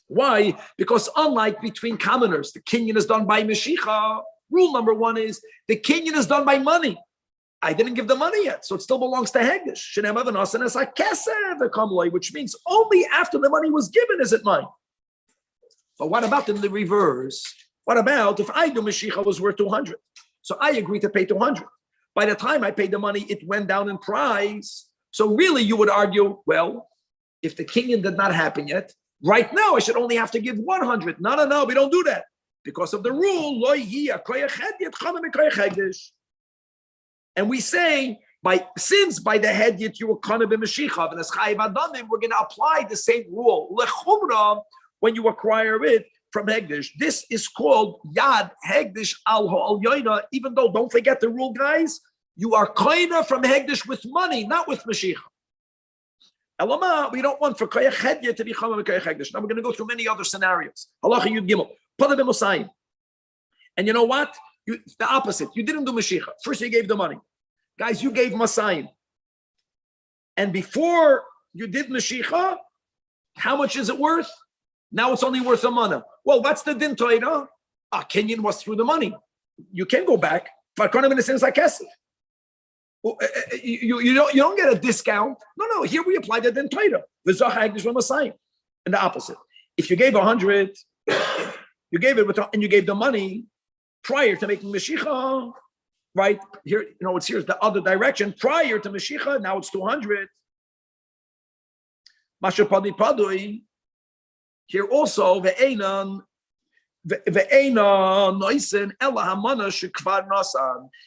Why? Because unlike between commoners, the kinyan is done by mashiach. Rule number one is the kinyan is done by money. I didn't give the money yet, so it still belongs to hegdish. Which means only after the money was given is it mine. But what about in the reverse? What about if I do mashiach was worth 200? So I agreed to pay 200. By the time I paid the money, it went down in price. So really you would argue, well, if the kinyan did not happen yet, right now I should only have to give 100. No, we don't do that. Because of the rule, and we say, since by the hedyet you were kana b'mashiach, and as chayiv adamim, we're going to apply the same rule lechumra when you acquire it from hegdish. This is called yad hegdish al ha'al yoina. Even though, don't forget the rule, guys, you are kana from hegdish with money, not with mashiach. Elama, we don't want for koyach hedyet to be kana b'koyach hegdish. Now we're going to go through many other scenarios. Halacha yud gimel, pada b'mosayim. And you know what? The opposite. You didn't do mashiach. First you gave the money. Guys, you gave masayim. And before you did mashiach, how much is it worth? Now it's only worth a mana. Well, what's the din toida? Kenyan was through the money. You can go back. You don't get a discount. No. Here we apply the din toida. The Zajac is masayim. And the opposite. If you gave 100, you gave it and you gave the money prior to making mashiach, right? Here, here's the other direction. Prior to mashiach, now it's 200. Here also,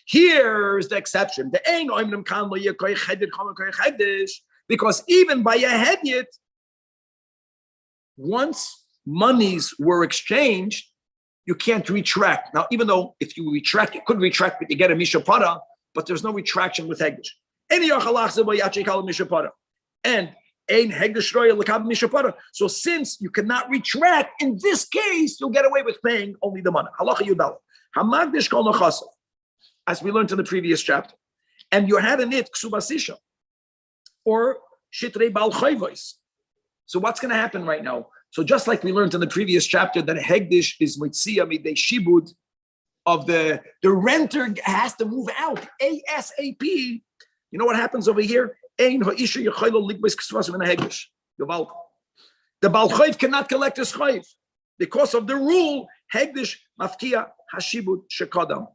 here's the exception. Because even by a hedyot, once monies were exchanged, you can't retract. Now, even though if you retract, you could retract, but you get a mishapara, but there's no retraction with hegdish. And so since you cannot retract, in this case, you'll get away with paying only the money. As we learned in the previous chapter. And you had in it ksubasisha or shitrei bal chayvos. So what's going to happen right now? So just like we learned in the previous chapter that hegdish is mitzia midei shibud of the renter has to move out ASAP. You know what happens over here? The Baal Chayv cannot collect his Chayv because of the rule hegdish mafkia hashibud shekadam.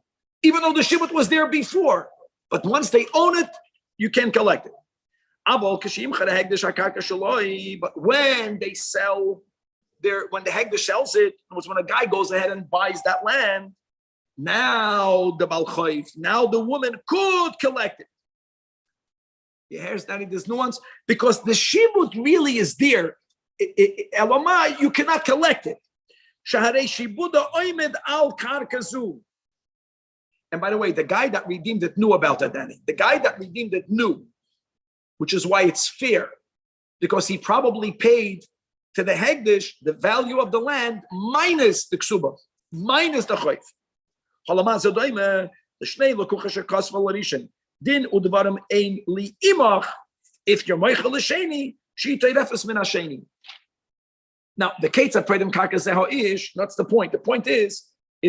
Even though the shibud was there before, but once they own it, you can't collect it. But when they sell when the hegdish sells it, was when a guy goes ahead and buys that land. Now the Baal Chayv, now the woman could collect it. You understand this nuance? Because the shibud really is there. Elamai, you cannot collect it. Shaharei shibuda oimed al karkazu. And by the way, the guy that redeemed it knew about it, Danny. The guy that redeemed it knew, which is why it's fair, because he probably paid to the hegdish the value of the land minus the ksuba, minus the chayv. Din udvarim ein li imach. If you're meichel l'sheni, she teirefes min hasheni. Now the kates that prayed him karkazeho ish. That's the point. The point is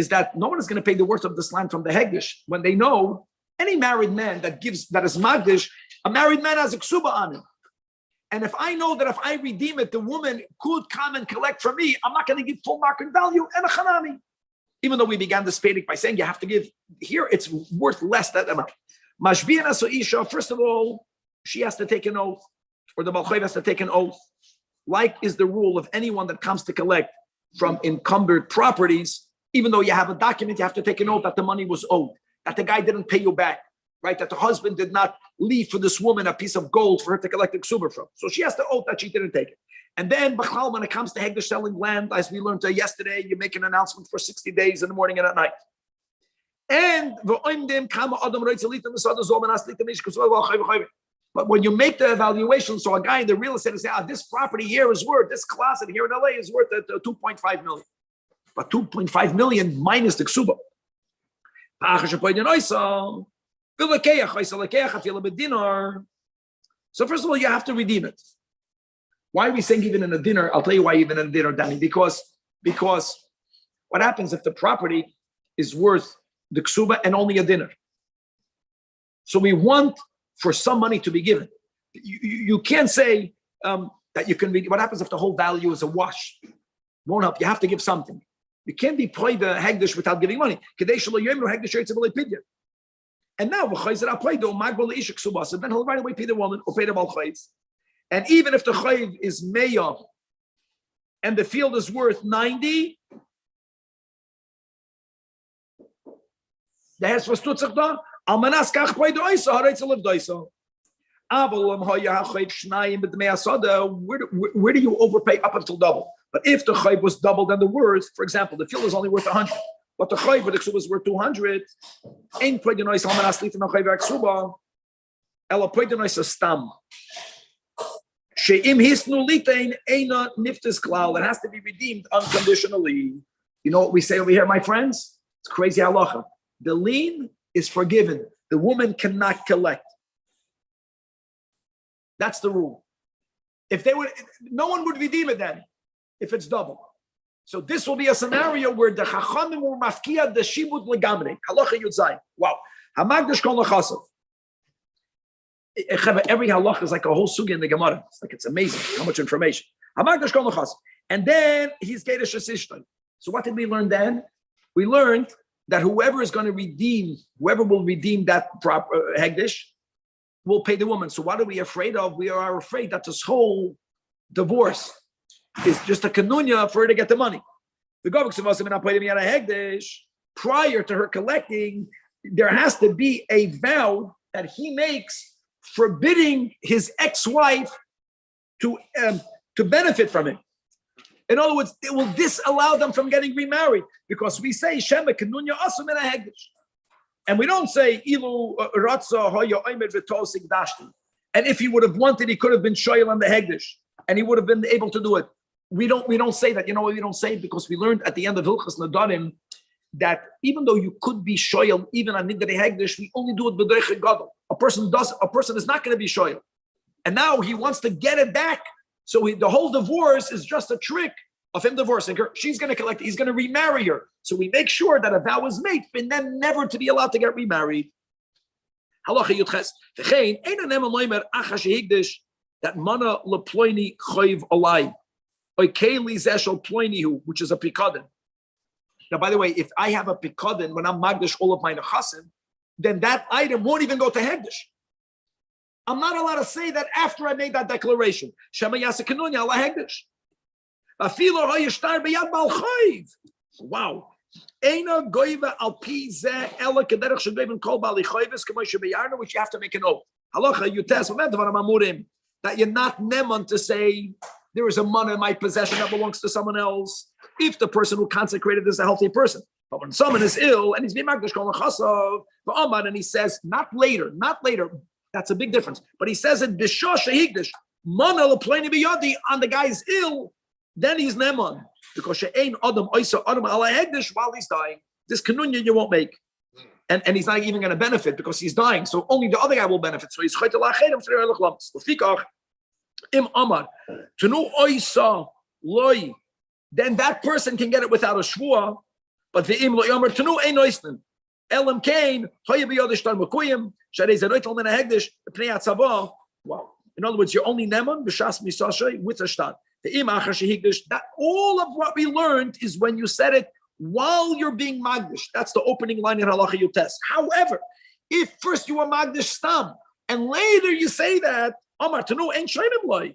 that no one is going to pay the worth of this land from the hegdish when they know any married man that is magdish. A married man has a ksuba on him, and if I know that if I redeem it, the woman could come and collect from me, I'm not going to give full market value and a chanami. Even though we began the Spadic by saying you have to give here, it's worth less that amount. Mashbiana so Isha, first of all, she has to take an oath, or the Baal Chayv has to take an oath, like is the rule of anyone that comes to collect from encumbered properties. Even though you have a document, you have to take an oath that the money was owed, that the guy didn't pay you back, right? That the husband did not leave for this woman a piece of gold for her to collect the ksuba from. So she has to oath that she didn't take it. And then, Bachal, when it comes to hegdish selling land, as we learned yesterday, you make an announcement for 60 days in the morning and at night. And but when you make the evaluation, so a guy in the real estate says, this property here is worth, this closet here in LA is worth 2.5 million. But 2.5 million minus the ksuba. So first of all, you have to redeem it. Why are we saying even in a dinner? I'll tell you why even in a dinner, Danny. Because what happens if the property is worth the ksuba and only a dinner? So we want for some money to be given. You can't say that you can read. What happens if the whole value is a wash? Won't help. You have to give something. You can't be played the hegdish without giving money. And now so then he'll right away pay the woman or pay the Baal Chayv. And even if the chayv is meya and the field is worth 90, the house was tutzach almanas kach pay the oisa haretz live doisa. Avalom haya chayv shnayim b'dmei asada. Where do you overpay up until double? But if the chayv was double than the worth, for example, the field is only worth 100, but the chayv with the ksuba was worth 200. Ain't pay the oisa almanas litin no chayv ksuba. Ela pay the oisa stam. She'im hisnu litain eina niftis klal. It has to be redeemed unconditionally. You know what we say over here, my friends? It's crazy halacha. The lien is forgiven. The woman cannot collect. That's the rule. If they would, no one would redeem it then, if it's double. So this will be a scenario where the chachamim will mafkia the shibud legamre. Halacha yud zayin. Wow. Hamagdash kol lechasav. Every halach is like a whole sugi in the Gemara. It's amazing how much information. And then he's Gedish Asishtan. So what did we learn then? We learned that whoever will redeem that hegdish will pay the woman. So what are we afraid of? We are afraid that this whole divorce is just a kanunya for her to get the money. The prior to her collecting, there has to be a vow that he makes forbidding his ex-wife to benefit from him. In other words, it will disallow them from getting remarried because we say Shema Kanunya Asum in a Hegdish. And we don't say Ilu Ratza Hoya Omer V'Tosig Dashti. And if he would have wanted, he could have been shoyal on the Hegdish, and he would have been able to do it. We don't say that. You know why we don't say it? Because we learned at the end of Hilchas Nadarim that even though you could be shoyal even on Nidre Hegdish, we only do it b'derech gadol. A person is not going to be shoyal, and now he wants to get it back. So the whole divorce is just a trick of him divorcing her. She's going to collect. He's going to remarry her. So we make sure that a vow is made for them never to be allowed to get remarried. Halacha Yudches. V'chein ein anem loimer achash higdish that mana leploini choiv alai oikeli zeshel ploinihu, which is a pikadon. Now, by the way, if I have a pikadon when I'm magdish all of my nechasim, then that item won't even go to hegdish. I'm not allowed to say that after I made that declaration. Shema yasa kanunya ala hegdish. Afilo hayishtar beyad bal chayv. Wow. Eina goiva al pi zeh ela kederech shegevin kol bali chayvis k'moy shebeyarna, which you have to make an oath. Halacha yutes v'medvar amamurim, that you're not neman to say there is a money in my possession that belongs to someone else if the person who consecrated is a healthy person. But when someone is ill and he's being magdish kol nechasav v'amad, and he says not later, that's a big difference. But he says it b'shah shehigdish mana lepleni biyadi, on the guy's ill, then he's neman because she'ein adam oisa adam ala hegdish while he's dying. This kanunya you won't make, and he's not even going to benefit because he's dying. So only the other guy will benefit. So he's chayte la'achedem tzrei lachlams. Lefikach im amar tenu oisa loy. Then that person can get it without a shvua. But the im lo yomer tenu ein oisnin elam kain hoye biyadish tar mekuyim sharei zeroitel min hegdish pnei atzavah. Wow. In other words, you're only neman b'shas misashay with a shtat. That all of what we learned is when you said it while you're being magdish. That's the opening line in Halacha Yutes. However, if first you were magdish stam and later you say that Amar Tanu ain't shayim loy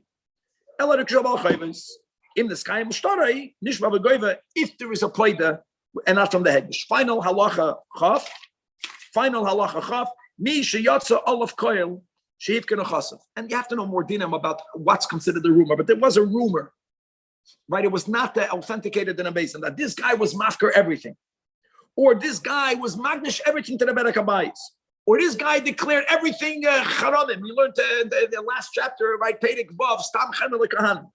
ela rekshab al chayves in the sky mushtarai nishma v'goyva if there is a playda and not from the hegdish. Final halacha chaf. Mi sheyatza olav koil. And you have to know more dinim about what's considered a rumor, but there was a rumor, right? It was not authenticated in a basin that this guy was mafker everything, or this guy was magnish everything to the Berek Habayis, or this guy declared everything charadim. We learned the last chapter, right? Perek Vav, Stam Chemel Kahan.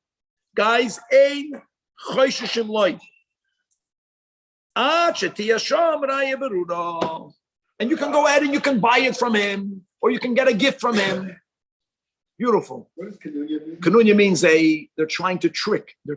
Guys, ein choshishim loy. And you can go ahead and you can buy it from him, or you can get a gift from him. Beautiful. What does kanunya mean? Kanunya means they're trying to trick. They're